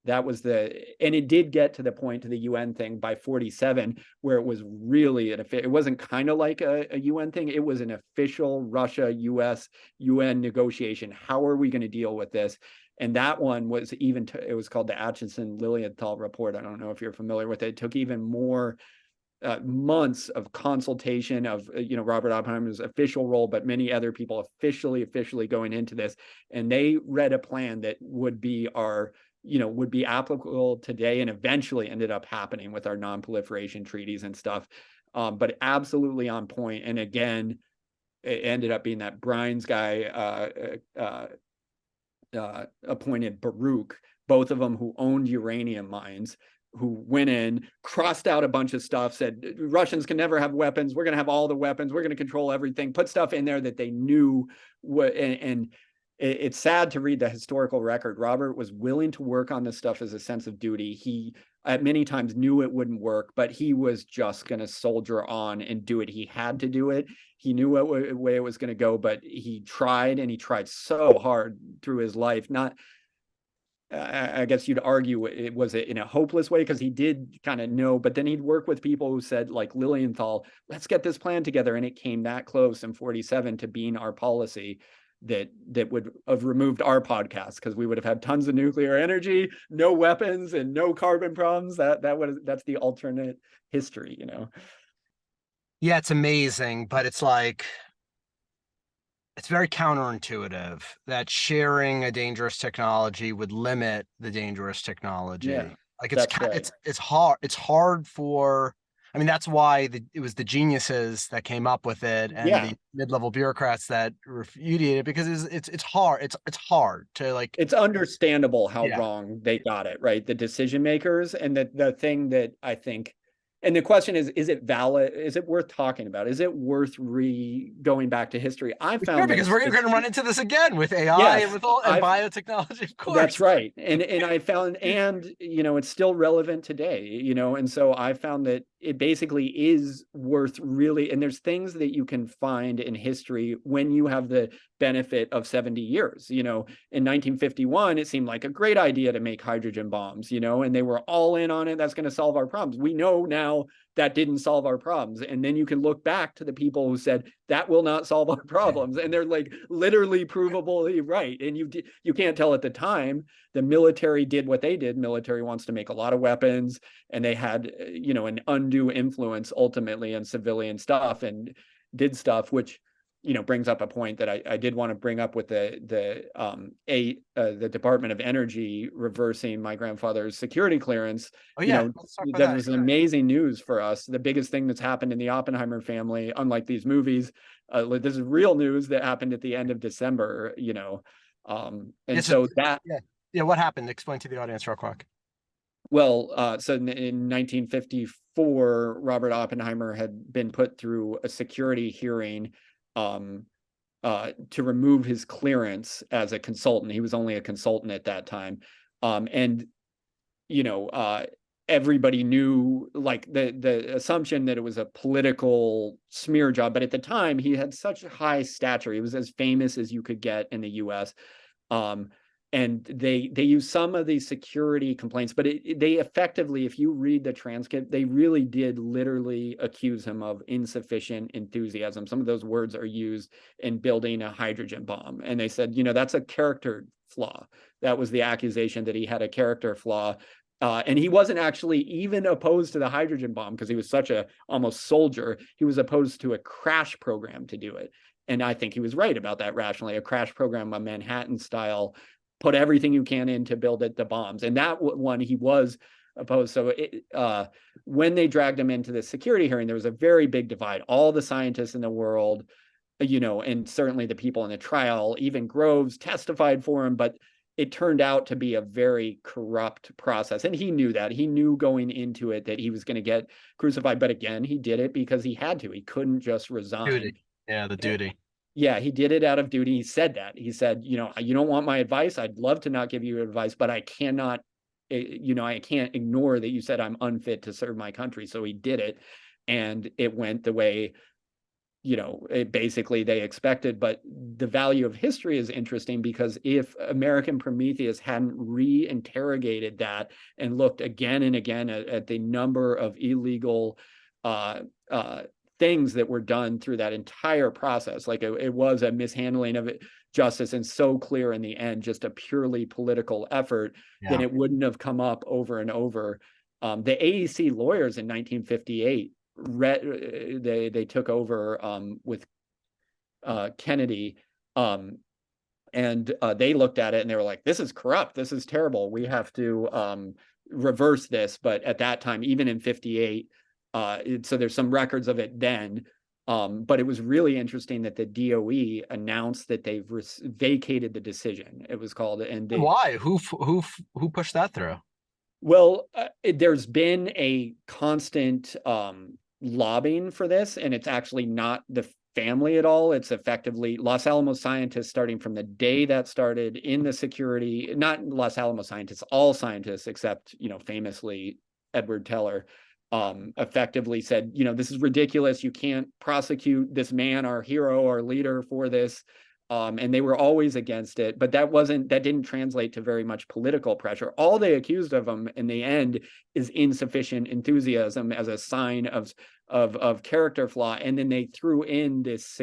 that was and it did get to the point, to the UN thing by 47, where it was really it wasn't kind of like a UN thing. It was an official Russia-US UN negotiation. How are we going to deal with this? And that one was it was called the Atchison-Lilienthal report. I don't know if you're familiar with it. It took even more months of consultation of Robert Oppenheimer's official role, but many other people officially going into this, and they read a plan that would be would be applicable today, and eventually ended up happening with our non-proliferation treaties and stuff, but absolutely on point. And again, it ended up being that Brian's guy appointed Baruch, both of them who owned uranium mines, who went in, crossed out a bunch of stuff, said Russians can never have weapons. We're going to have all the weapons. We're going to control everything. Put stuff in there that they knew what. And it's sad to read the historical record. Robert was willing to work on this stuff as a sense of duty. He at many times knew it wouldn't work, but he was just going to soldier on and do it. He had to do it. He knew what way it was going to go, but he tried, and he tried so hard through his life. Not. I guess you'd argue it was in a hopeless way, because he did kind of know, but then he'd work with people who said, like Lilienthal, let's get this plan together. And it came that close in 47 to being our policy that would have removed our podcast, because we would have had tons of nuclear energy, no weapons, and no carbon problems. That's the alternate history, Yeah, it's amazing, but it's like, it's very counterintuitive that sharing a dangerous technology would limit the dangerous technology. Yeah, like right. it's hard for, I mean, that's why it was the geniuses that came up with it, and the mid-level bureaucrats that repudiated it, because it's hard. It's hard to like. It's understandable how wrong they got it, right? The decision makers, and the thing that I think. And the question is it valid? Is it worth talking about? Is it worth going back to history? I found because we're going to run into this again with AI and with biotechnology, of course. That's right. And I found, it's still relevant today, and so I found that it basically is worth really, and there's things that you can find in history when you have the benefit of 70 years. In 1951, it seemed like a great idea to make hydrogen bombs, and they were all in on it. That's going to solve our problems. We know now that didn't solve our problems. And then you can look back to the people who said that will not solve our problems, and they're like literally provably right. And you can't tell at the time. The military did what they did. Military wants to make a lot of weapons, and they had an undue influence ultimately on civilian stuff, and did stuff which brings up a point that I did want to bring up with the Department of Energy reversing my grandfather's security clearance. Oh yeah, that was amazing news for us. The biggest thing that's happened in the Oppenheimer family, unlike these movies, this is real news that happened at the end of December. What happened? Explain to the audience real quick. Well, so in 1954, Robert Oppenheimer had been put through a security hearing to remove his clearance as a consultant. He was only a consultant at that time. Everybody knew, like, the assumption that it was a political smear job. But at the time, he had such a high stature. He was as famous as you could get in the US. And they use some of these security complaints, but they effectively, if you read the transcript, they really did literally accuse him of insufficient enthusiasm. Some of those words are used in building a hydrogen bomb. And they said, that's a character flaw. That was the accusation, that he had a character flaw. And he wasn't actually even opposed to the hydrogen bomb because he was such a almost soldier. He was opposed to a crash program to do it. And I think he was right about that rationally. A crash program, a Manhattan style, put everything you can in to build it, the bombs. And that one he was opposed. So when they dragged him into the security hearing, there was a very big divide. All the scientists in the world, and certainly the people in the trial, even Groves testified for him, but it turned out to be a very corrupt process. And he knew that. He knew going into it that he was going to get crucified. But again, he did it because he had to. He couldn't just resign. Duty. Yeah, the duty. Yeah, he did it out of duty. He said that. He said, you don't want my advice. I'd love to not give you advice, but I cannot, I can't ignore that you said I'm unfit to serve my country. So he did it. And it went the way basically they expected. But the value of history is interesting because if American Prometheus hadn't re-interrogated that and looked again and again at the number of illegal things that were done through that entire process, like it was a mishandling of justice and so clear in the end, just a purely political effort, then it wouldn't have come up over and over. The AEC lawyers in 1958 they took over with Kennedy, and they looked at it and they were like, this is corrupt, this is terrible, we have to reverse this. But at that time, even in 58, so there's some records of it then, but it was really interesting that the DOE announced that they've vacated the decision, it was called. And why? Who pushed that through? Well, there's been a constant lobbying for this, and it's actually not the family at all. It's effectively Los Alamos scientists, starting from the day that started in the security, not Los Alamos scientists, all scientists except, famously Edward Teller, effectively said, this is ridiculous. You can't prosecute this man, our hero, our leader, for this. And they were always against it, but that didn't translate to very much political pressure. All they accused of him in the end is insufficient enthusiasm as a sign of character flaw. And then they threw in this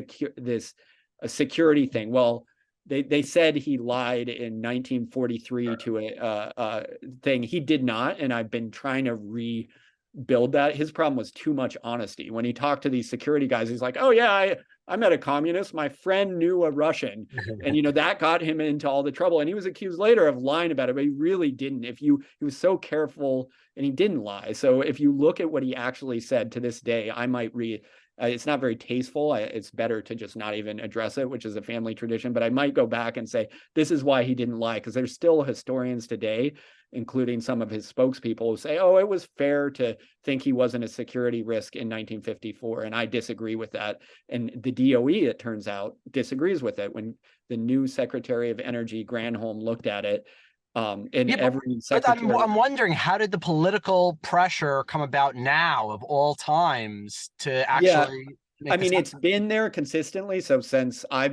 security thing. Well, they said he lied in 1943 to a thing. He did not, and I've been trying to rebuild that. His problem was too much honesty. When he talked to these security guys, he's like, oh yeah, I met a communist. My friend knew a Russian. And, that got him into all the trouble. And he was accused later of lying about it, but he really didn't. He was so careful and he didn't lie. So if you look at what he actually said to this day, I might read, it's not very tasteful. It's better to just not even address it, which is a family tradition. But I might go back and say, this is why he didn't lie. Because there's still historians today, including some of his spokespeople, who say, oh, it was fair to think he wasn't a security risk in 1954. And I disagree with that. And the DOE, it turns out, disagrees with it. When the new Secretary of Energy, Granholm, looked at it, every secretary... But I'm wondering, how did the political pressure come about now, of all times, to actually... I mean, it's been there consistently. So since I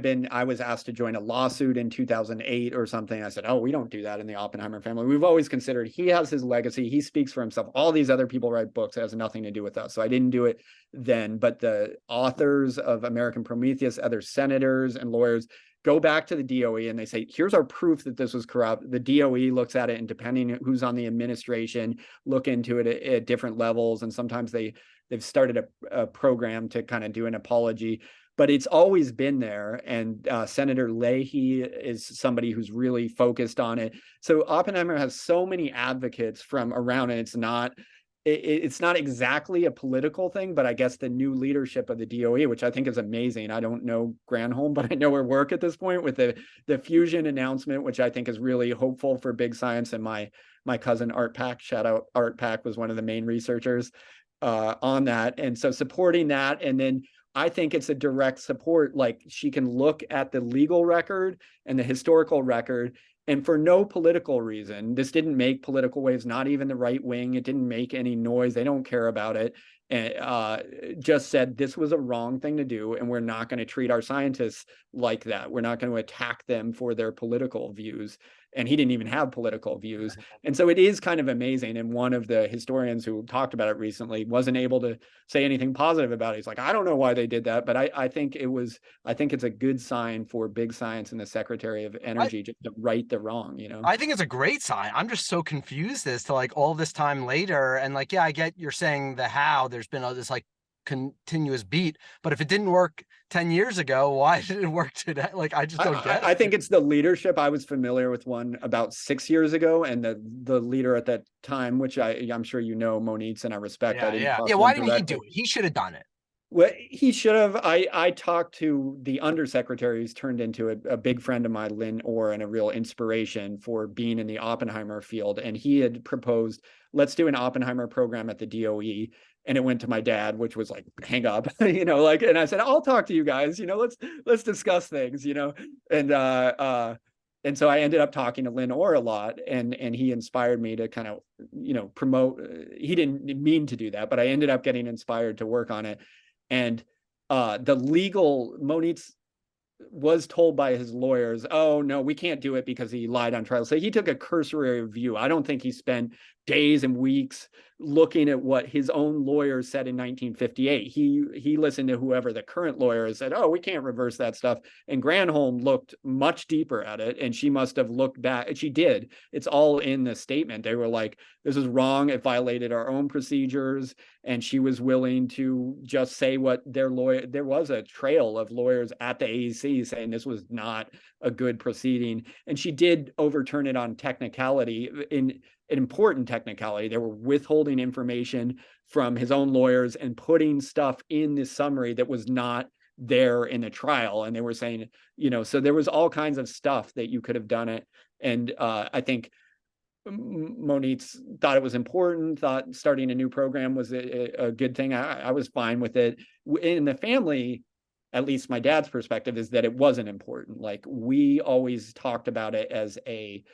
was asked to join a lawsuit in 2008 or something, I said, oh, we don't do that in the Oppenheimer family. We've always considered he has his legacy. He speaks for himself. All these other people write books. It has nothing to do with us. So I didn't do it then. But the authors of American Prometheus, other senators and lawyers, go back to the DOE and they say, here's our proof that this was corrupt. The DOE looks at it, and depending who's on the administration, look into it at different levels. And sometimes they've started a program to kind of do an apology, but it's always been there. And Senator Leahy is somebody who's really focused on it. So Oppenheimer has so many advocates from around, and it's not exactly a political thing, but I guess the new leadership of the DOE, which I think is amazing. I don't know Granholm, but I know her work at this point with the fusion announcement, which I think is really hopeful for big science. And my cousin Art Pack, shout out Art Pack, was one of the main researchers on that. And so supporting that. And then I think it's a direct support. Like, she can look at the legal record and the historical record, and for no political reason, this didn't make political waves, not even the right wing. It didn't make any noise. They don't care about it. And just said this was a wrong thing to do, and we're not going to treat our scientists like that. We're not going to attack them for their political views. and he didn't even have political views. And so it is kind of amazing. And one of the historians who talked about it recently wasn't able to say anything positive about it. He's like, I don't know why they did that, but I think it's a good sign for big science and the Secretary of Energy just to right the wrong, you know? I think it's a great sign. I'm just so confused as to like all this time later. And like, yeah, I get you're saying the how there's been all this like continuous beat, but if it didn't work 10 years ago, why did it work today? Like, I just don't get it. I think it's the leadership. I was familiar with one about 6 years ago, and the leader at that time, which I'm sure you know, Moniz, and I respect. Yeah. Why didn't he do it? He should have done it. Well, he should have. I talked to the undersecretary who's turned into a big friend of mine, Lynn Orr, and a real inspiration for being in the Oppenheimer field. And he had proposed, let's do an Oppenheimer program at the DOE. And it went to my dad, which was like, hang up, you know, like, and I said, I'll talk to you guys, you know, let's discuss things, you know. And so I ended up talking to Lynn Orr a lot, and he inspired me to kind of, you know, promote. He didn't mean to do that, but I ended up getting inspired to work on it. And the legal, Moniz was told by his lawyers, oh no, we can't do it because he lied on trial. So he took a cursory review. I don't think he spent days and weeks looking at what his own lawyers said in 1958. He listened to whoever the current lawyer is, said, oh, we can't reverse that stuff. And Granholm looked much deeper at it, and she must have looked back. She did. It's all in the statement. They were like, this is wrong. It violated our own procedures. And she was willing to just say what their lawyer, there was a trail of lawyers at the AEC saying this was not a good proceeding. And she did overturn it on technicality, in an important technicality. They were withholding information from his own lawyers and putting stuff in the summary that was not there in the trial. And they were saying, you know, so there was all kinds of stuff that you could have done it. And I think Moniz thought it was important, thought starting a new program was a good thing. I was fine with it. In the family, at least my dad's perspective is that it wasn't important. Like, we always talked about it as a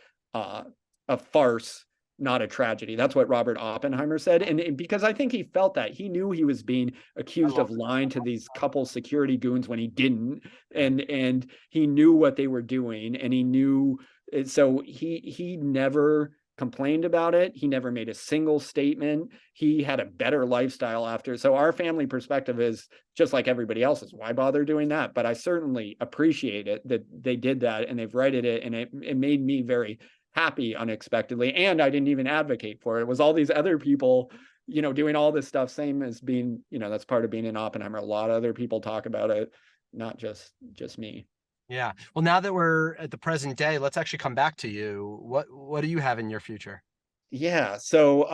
farce, not a tragedy. That's what Robert Oppenheimer said. And because I think he felt that he knew he was being accused of lying to these couple security goons when he didn't. And he knew what they were doing, and he knew. So he never complained about it. He never made a single statement. He had a better lifestyle after. So our family perspective is just like everybody else's. Why bother doing that? But I certainly appreciate it that they did that, and they've righted it. And it made me very happy unexpectedly. And I didn't even advocate for it. It was all these other people, you know, doing all this stuff, same as being, you know, that's part of being in Oppenheimer. A lot of other people talk about it, not just me. Yeah. Well, now that we're at the present day, let's actually come back to you. What do you have in your future? Yeah. So,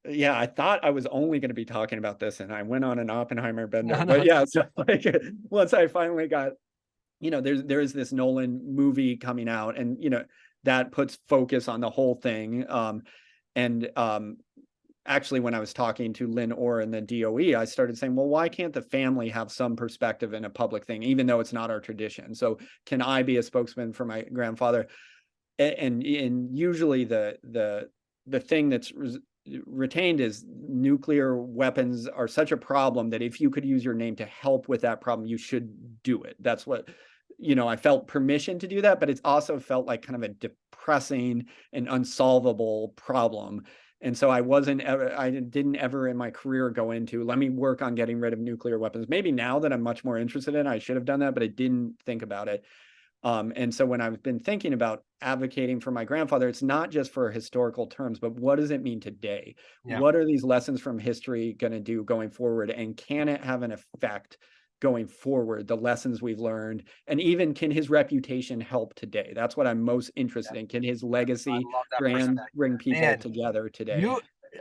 I thought I was only going to be talking about this, and I went on an Oppenheimer bender. No. But yeah, so like, once I finally got, you know, there is this Nolan movie coming out, and, you know, that puts focus on the whole thing. Actually, when I was talking to Lynn Orr and the DOE, I started saying, well, why can't the family have some perspective in a public thing, even though it's not our tradition? So can I be a spokesman for my grandfather? And usually the thing that's retained is nuclear weapons are such a problem that if you could use your name to help with that problem, you should do it. That's what, you know, I felt permission to do that, but it's also felt like kind of a depressing and unsolvable problem. And so I didn't ever in my career go into, let me work on getting rid of nuclear weapons. Maybe now that I'm much more interested in it, I should have done that, but I didn't think about it. And so when I've been thinking about advocating for my grandfather, it's not just for historical terms, but what does it mean today? Yeah. What are these lessons from history going to do going forward? And can it have an effect going forward, the lessons we've learned, and even can his reputation help today? That's what I'm most interested in. Can his legacy bring people together today?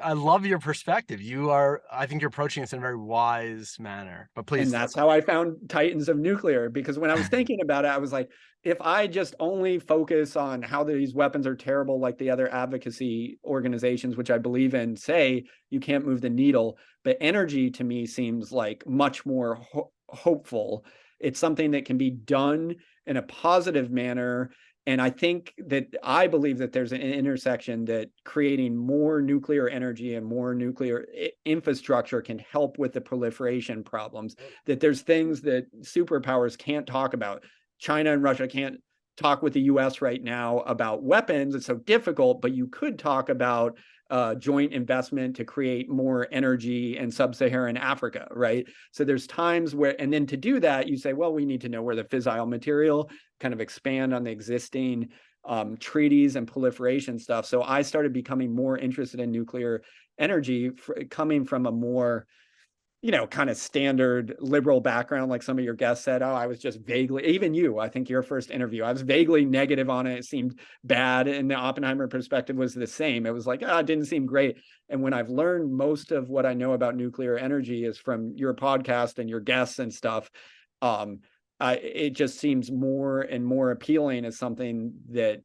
I love your perspective. I think you're approaching this in a very wise manner, but please. And that's how I found Titans of Nuclear, because when I was thinking about it, I was like, if I just only focus on how these weapons are terrible, like the other advocacy organizations, which I believe in, say you can't move the needle, but energy to me seems like much more hopeful. It's something that can be done in a positive manner. And I believe that there's an intersection that creating more nuclear energy and more nuclear infrastructure can help with the proliferation problems, that there's things that superpowers can't talk about. China and Russia can't talk with the US right now about weapons. It's so difficult, but you could talk about joint investment to create more energy in sub-Saharan Africa, right? So there's times where, and then to do that, you say, well, we need to know where the fissile material, kind of expand on the existing treaties and proliferation stuff. So I started becoming more interested in nuclear energy, coming from a more, you know, kind of standard liberal background, like some of your guests said. Oh, I was just vaguely, even you, I think your first interview, I was vaguely negative on it. It seemed bad. And the Oppenheimer perspective was the same. It was like, it didn't seem great. And when I've learned most of what I know about nuclear energy is from your podcast and your guests and stuff, it just seems more and more appealing as something that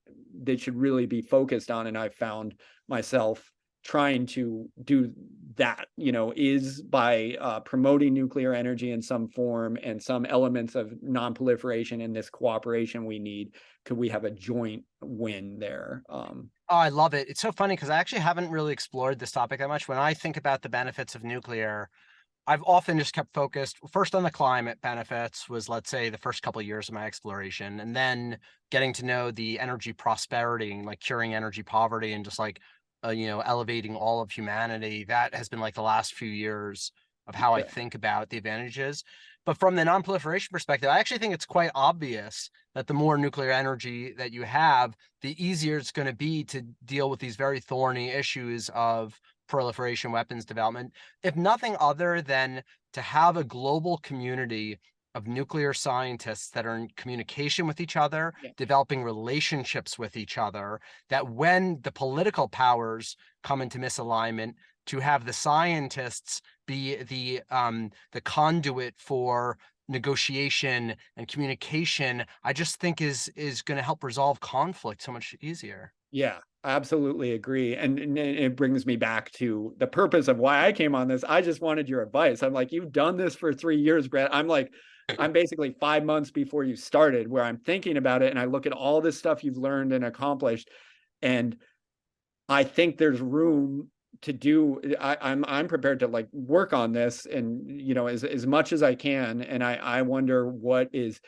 should really be focused on. And I found myself trying to do that, you know, is by promoting nuclear energy in some form and some elements of non-proliferation in this cooperation we need. Could we have a joint win there? Oh, I love it. It's so funny because I actually haven't really explored this topic that much. When I think about the benefits of nuclear, I've often just kept focused first on the climate benefits, was, let's say, the first couple of years of my exploration, and then getting to know the energy prosperity and like curing energy poverty and just like you know, elevating all of humanity. That has been like the last few years of how I think about the advantages. But from the non-proliferation perspective, I actually think it's quite obvious that the more nuclear energy that you have, the easier it's going to be to deal with these very thorny issues of proliferation, weapons development, if nothing other than to have a global community of nuclear scientists that are in communication with each other, developing relationships with each other, that when the political powers come into misalignment, to have the scientists be the conduit for negotiation and communication, I just think is going to help resolve conflict so much easier. Yeah, I absolutely agree. And it brings me back to the purpose of why I came on this. I just wanted your advice. I'm like, you've done this for 3 years, Brett. I'm like, I'm basically 5 months before you started, where I'm thinking about it and I look at all this stuff you've learned and accomplished. And I think there's room to do, I'm prepared to like work on this and, you know, as much as I can. And I wonder what is,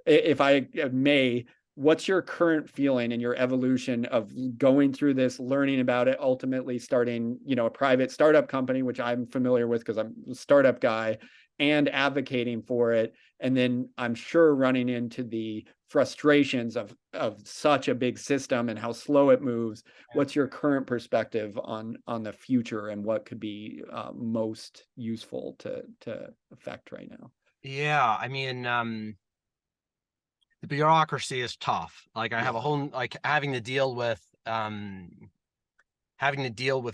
if I may, what's your current feeling and your evolution of going through this, learning about it, ultimately starting, you know, a private startup company, which I'm familiar with because I'm a startup guy, and advocating for it. And then I'm sure running into the frustrations of such a big system and how slow it moves. What's your current perspective on the future and what could be most useful to affect right now? Yeah, I mean, the bureaucracy is tough. Like I have a whole, like having to deal with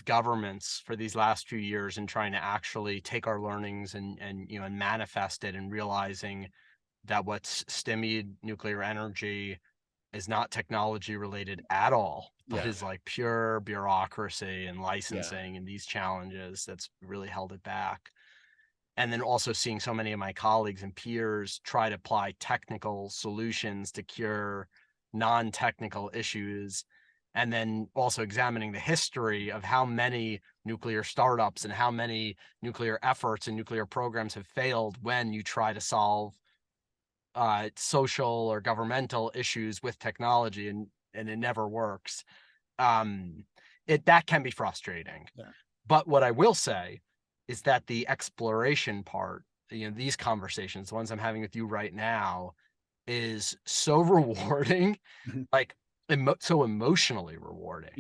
governments for these last few years and trying to actually take our learnings and you know, and manifest it, and realizing that what's stymied nuclear energy is not technology related at all, but is like pure bureaucracy and licensing and these challenges that's really held it back. And then also seeing so many of my colleagues and peers try to apply technical solutions to cure non-technical issues. And then also examining the history of how many nuclear startups and how many nuclear efforts and nuclear programs have failed when you try to solve social or governmental issues with technology, and it never works. That can be frustrating. But what I will say is that the exploration part, you know, these conversations, the ones I'm having with you right now, is so rewarding, like so emotionally rewarding.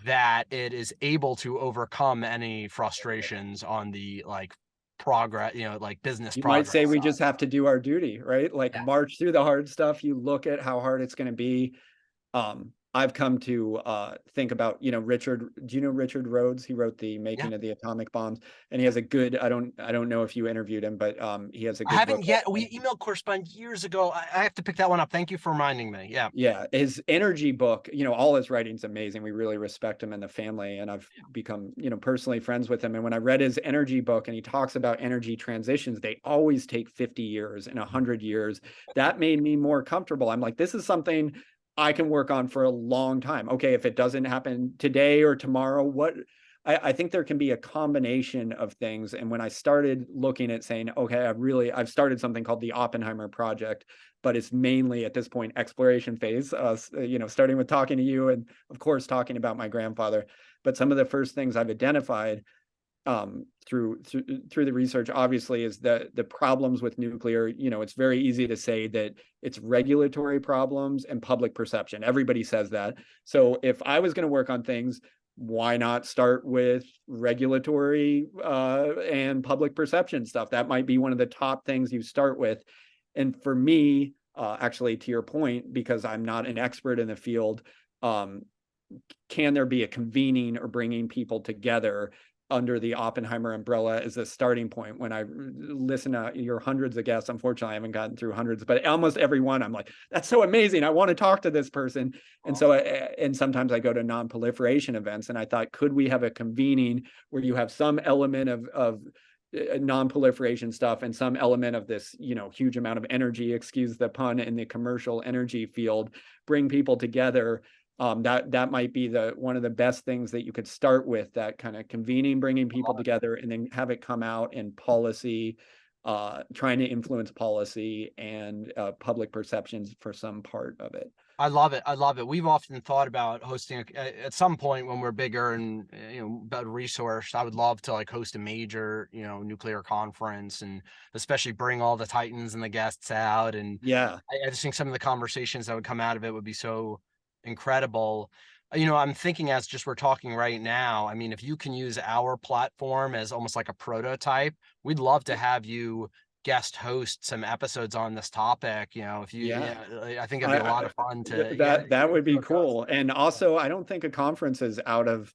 That it is able to overcome any frustrations on the like progress, you know, like business you progress might say we side. just have to do our duty, right? Like march through the hard stuff. You look at how hard it's going to be. I've come to think about, you know, do you know Richard Rhodes? He wrote The Making of the Atomic Bombs, and he has a good, I don't know if you interviewed him, but he has a good I haven't book. yet. We emailed corresponded years ago. I have to pick that one up. Thank you for reminding me. Yeah. His energy book, you know, all his writing's amazing. We really respect him and the family, and I've become, you know, personally friends with him. And when I read his energy book and he talks about energy transitions, they always take 50 years and 100 years. That made me more comfortable. I'm like, this is something I can work on for a long time. Okay, if it doesn't happen today or tomorrow, what I think there can be a combination of things. And when I started looking at saying, okay, I've started something called the Oppenheimer Project, but it's mainly at this point exploration phase, starting with talking to you and of course talking about my grandfather. But some of the first things I've identified through the research, obviously, is the problems with nuclear. It's very easy to say that it's regulatory problems and public perception. Everybody says that. So if I was going to work on things, why not start with regulatory and public perception stuff? That might be one of the top things you start with. And for me, actually, to your point, because I'm not an expert in the field, can there be a convening or bringing people together under the Oppenheimer umbrella as a starting point? When I listen to your hundreds of guests, unfortunately, I haven't gotten through hundreds, but almost every one, I'm like, that's so amazing. I want to talk to this person. And so, and sometimes I go to non-proliferation events, and I thought, could we have a convening where you have some element of non-proliferation stuff and some element of this, huge amount of energy, excuse the pun, in the commercial energy field, bring people together. That might be one of the best things that you could start with, that kind of convening, bringing people together, and then have it come out in policy, trying to influence policy and public perceptions for some part of it. I love it. I love it. We've often thought about hosting at some point when we're bigger and better resourced. I would love to host a major nuclear conference, and especially bring all the titans and the guests out. And yeah, I just think some of the conversations that would come out of it would be so incredible. I'm thinking, as just we're talking right now, I mean, if you can use our platform as almost like a prototype, we'd love to have you guest host some episodes on this topic. If you, I think it'd be a lot of fun to that would be cool. And also, I don't think a conference is out of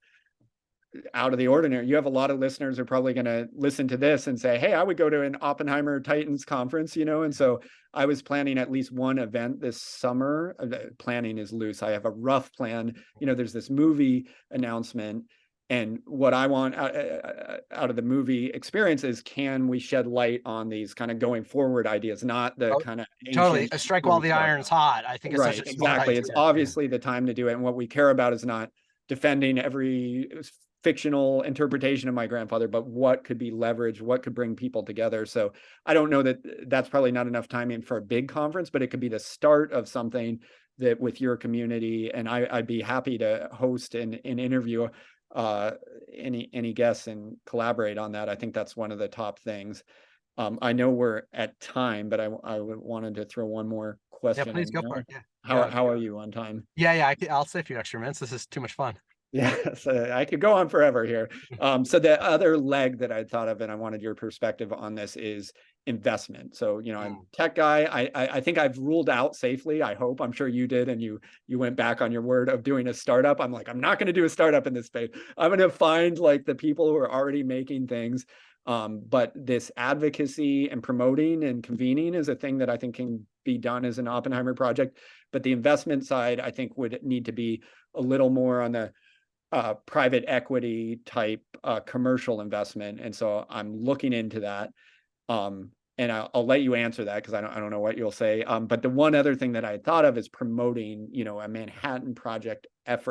the ordinary. You have a lot of listeners who are probably going to listen to this and say, hey, I would go to an Oppenheimer Titans conference, and so I was planning at least one event this summer. Planning is loose. I have a rough plan. There's this movie announcement, and what I want out of the movie experience is, can we shed light on these kind of going forward ideas, not the kind of totally strike while the iron's hot. I think it's right, exactly. It's obviously the time to do it, and what we care about is not defending every fictional interpretation of my grandfather, but what could be leveraged, what could bring people together. So I don't know that that's probably not enough timing for a big conference, but it could be the start of something that with your community. And I'd be happy to host and interview any guests and collaborate on that. I think that's one of the top things. I know we're at time, but I wanted to throw one more question. Yeah, please go for it. How are you on time? I'll say a few extra minutes. This is too much fun. Yeah, so I could go on forever here. So the other leg that I thought of, and I wanted your perspective on this, is investment. So, I'm a tech guy. I think I've ruled out safely. I hope. I'm sure you did, and you went back on your word of doing a startup. I'm like, I'm not going to do a startup in this space. I'm going to find the people who are already making things. But this advocacy and promoting and convening is a thing that I think can be done as an Oppenheimer project. But the investment side, I think, would need to be a little more on the private equity type commercial investment. And so I'm looking into that. And I'll let you answer that, because I don't know what you'll say. But the one other thing that I thought of is promoting, a Manhattan Project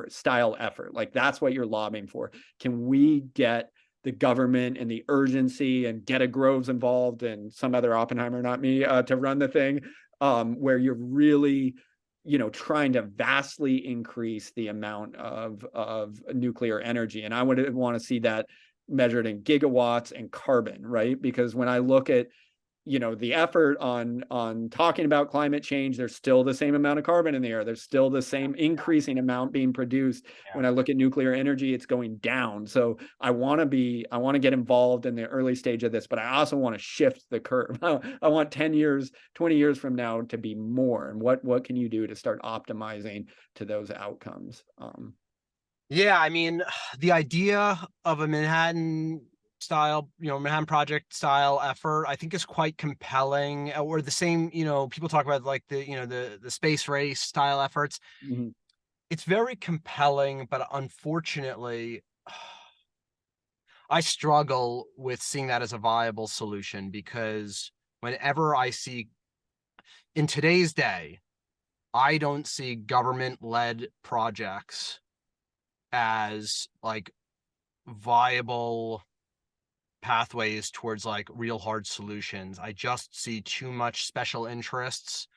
style effort. That's what you're lobbying for. Can we get the government and the urgency and Geta Groves involved and some other Oppenheimer, not me, to run the thing, where you're really trying to vastly increase the amount of nuclear energy. And I would want to see that measured in gigawatts and carbon, right? Because when I look at, the effort on talking about climate change, there's still the same amount of carbon in the air. There's still the same increasing amount being produced. Yeah. When I look at nuclear energy, it's going down. So I want to get involved in the early stage of this, but I also want to shift the curve. I want 10 years, 20 years from now to be more. And what can you do to start optimizing to those outcomes? Yeah, I mean, the idea of a Manhattan Project style effort, I think, is quite compelling. Or the same, people talk about the space race style efforts. Mm-hmm. It's very compelling, but unfortunately, I struggle with seeing that as a viable solution, because whenever I see, in today's day, I don't see government-led projects as viable pathways towards like real hard solutions. I just see too much special interests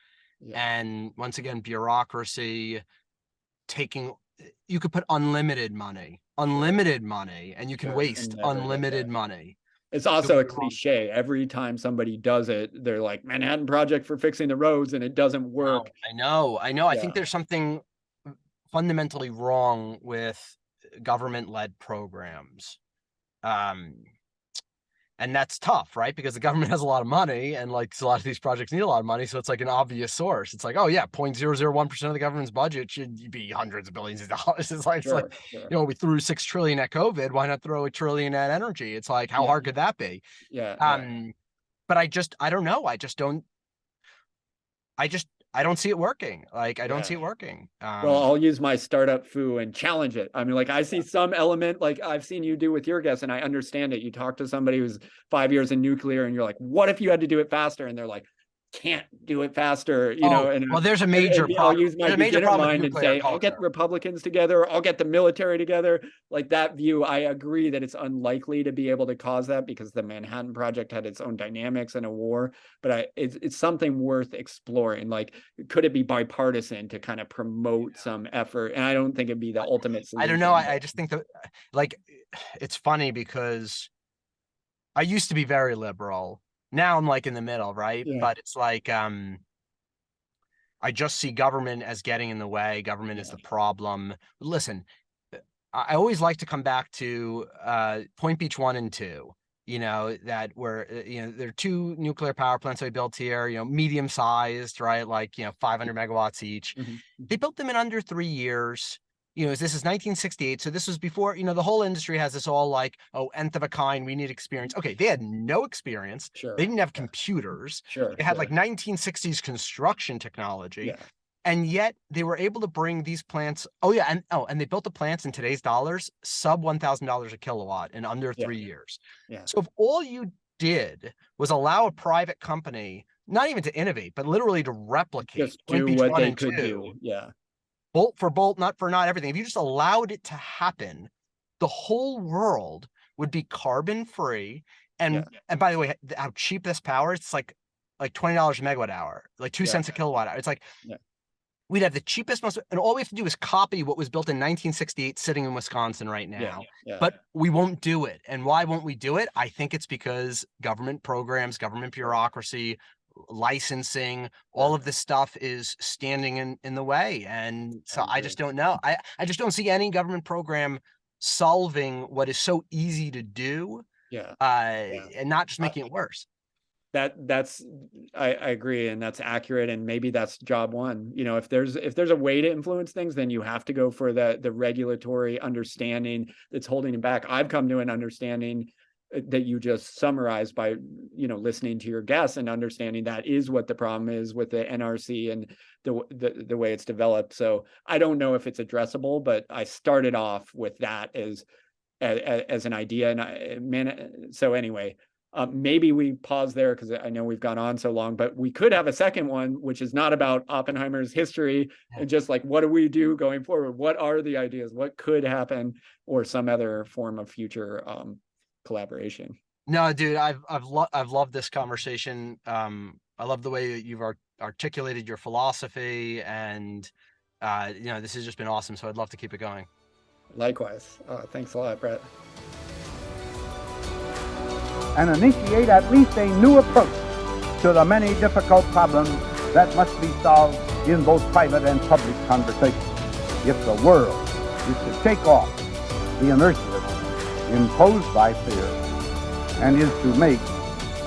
and once again, bureaucracy taking, you could put unlimited money, and you can waste unlimited money. It's also a cliche. Every time somebody does it, they're like, Manhattan Project for fixing the roads, and it doesn't work. I know. I think there's something fundamentally wrong with government-led programs. And that's tough, right? Because the government has a lot of money, and like a lot of these projects need a lot of money. So it's like an obvious source. It's like, oh yeah, 0.001% of the government's budget should be hundreds of billions of dollars. It's like, you know, we threw $6 trillion at COVID. Why not throw $1 trillion at energy? It's like, how hard could that be? But I don't know. I don't see it working. Like, I don't see it working. Well, I'll use my startup foo and challenge it. I mean, like, I see some element, like I've seen you do with your guests, and I understand it. You talk to somebody who's 5 years in nuclear, and you're like, what if you had to do it faster? And they're like, can't do it faster, you know. And well, there's a major problem. I'll use my beginner mind and say, I'll get Republicans together, I'll get the military together. Like that view, I agree that it's unlikely to be able to cause that because the Manhattan Project had its own dynamics in a war. But it's something worth exploring. Like, could it be bipartisan to kind of promote some effort? And I don't think it'd be the ultimate solution. I don't know. I just think that, like, it's funny because I used to be very liberal. Now I'm like in the middle, right? But it's like, I just see government as getting in the way. Government is the problem. Listen, I always like to come back to Point Beach 1 and 2, you know, that were, you know, there are 2 nuclear power plants they built here, you know, medium sized, right? Like, you know, 500 megawatts each. They built them in under 3 years. You know, this is 1968. So this was before, you know, the whole industry has this all like, oh, nth of a kind, we need experience. Okay, they had no experience. They didn't have computers. They had like 1960s construction technology. And yet they were able to bring these plants. And they built the plants in today's dollars, sub $1,000 a kilowatt in under 3 years. So if all you did was allow a private company, not even to innovate, but literally to replicate, just do what they could do. Bolt for bolt, nut for nut, everything. If you just allowed it to happen, the whole world would be carbon free. And by the way, how cheap this power is, it's like $20 a megawatt hour, like 2 cents a kilowatt hour. It's like, we'd have the cheapest, most, and all we have to do is copy what was built in 1968 sitting in Wisconsin right now. But we won't do it. And why won't we do it? I think it's because government programs, government bureaucracy, licensing, all of this stuff is standing in the way. And so I just don't know. I just don't see any government program solving what is so easy to do and not just making it worse. That's I agree, and that's accurate, and maybe that's job one. You know, if there's a way to influence things, then you have to go for the regulatory understanding that's holding it back. I've come to an understanding that you just summarized by, you know, listening to your guests and understanding that is what the problem is with the NRC and the way it's developed. So I don't know if it's addressable, but I started off with that as an idea. And so anyway, maybe we pause there because I know we've gone on so long, but we could have a second one, which is not about Oppenheimer's history and just like, what do we do going forward? What are the ideas? What could happen, or some other form of future collaboration? No, dude, I've loved this conversation. I love the way that you've articulated your philosophy, and you know, this has just been awesome. So I'd love to keep it going. Likewise. Thanks a lot, Brett. And initiate at least a new approach to the many difficult problems that must be solved in both private and public conversation if the world is to shake off the inertia imposed by fear and is to make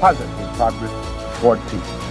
positive progress toward peace.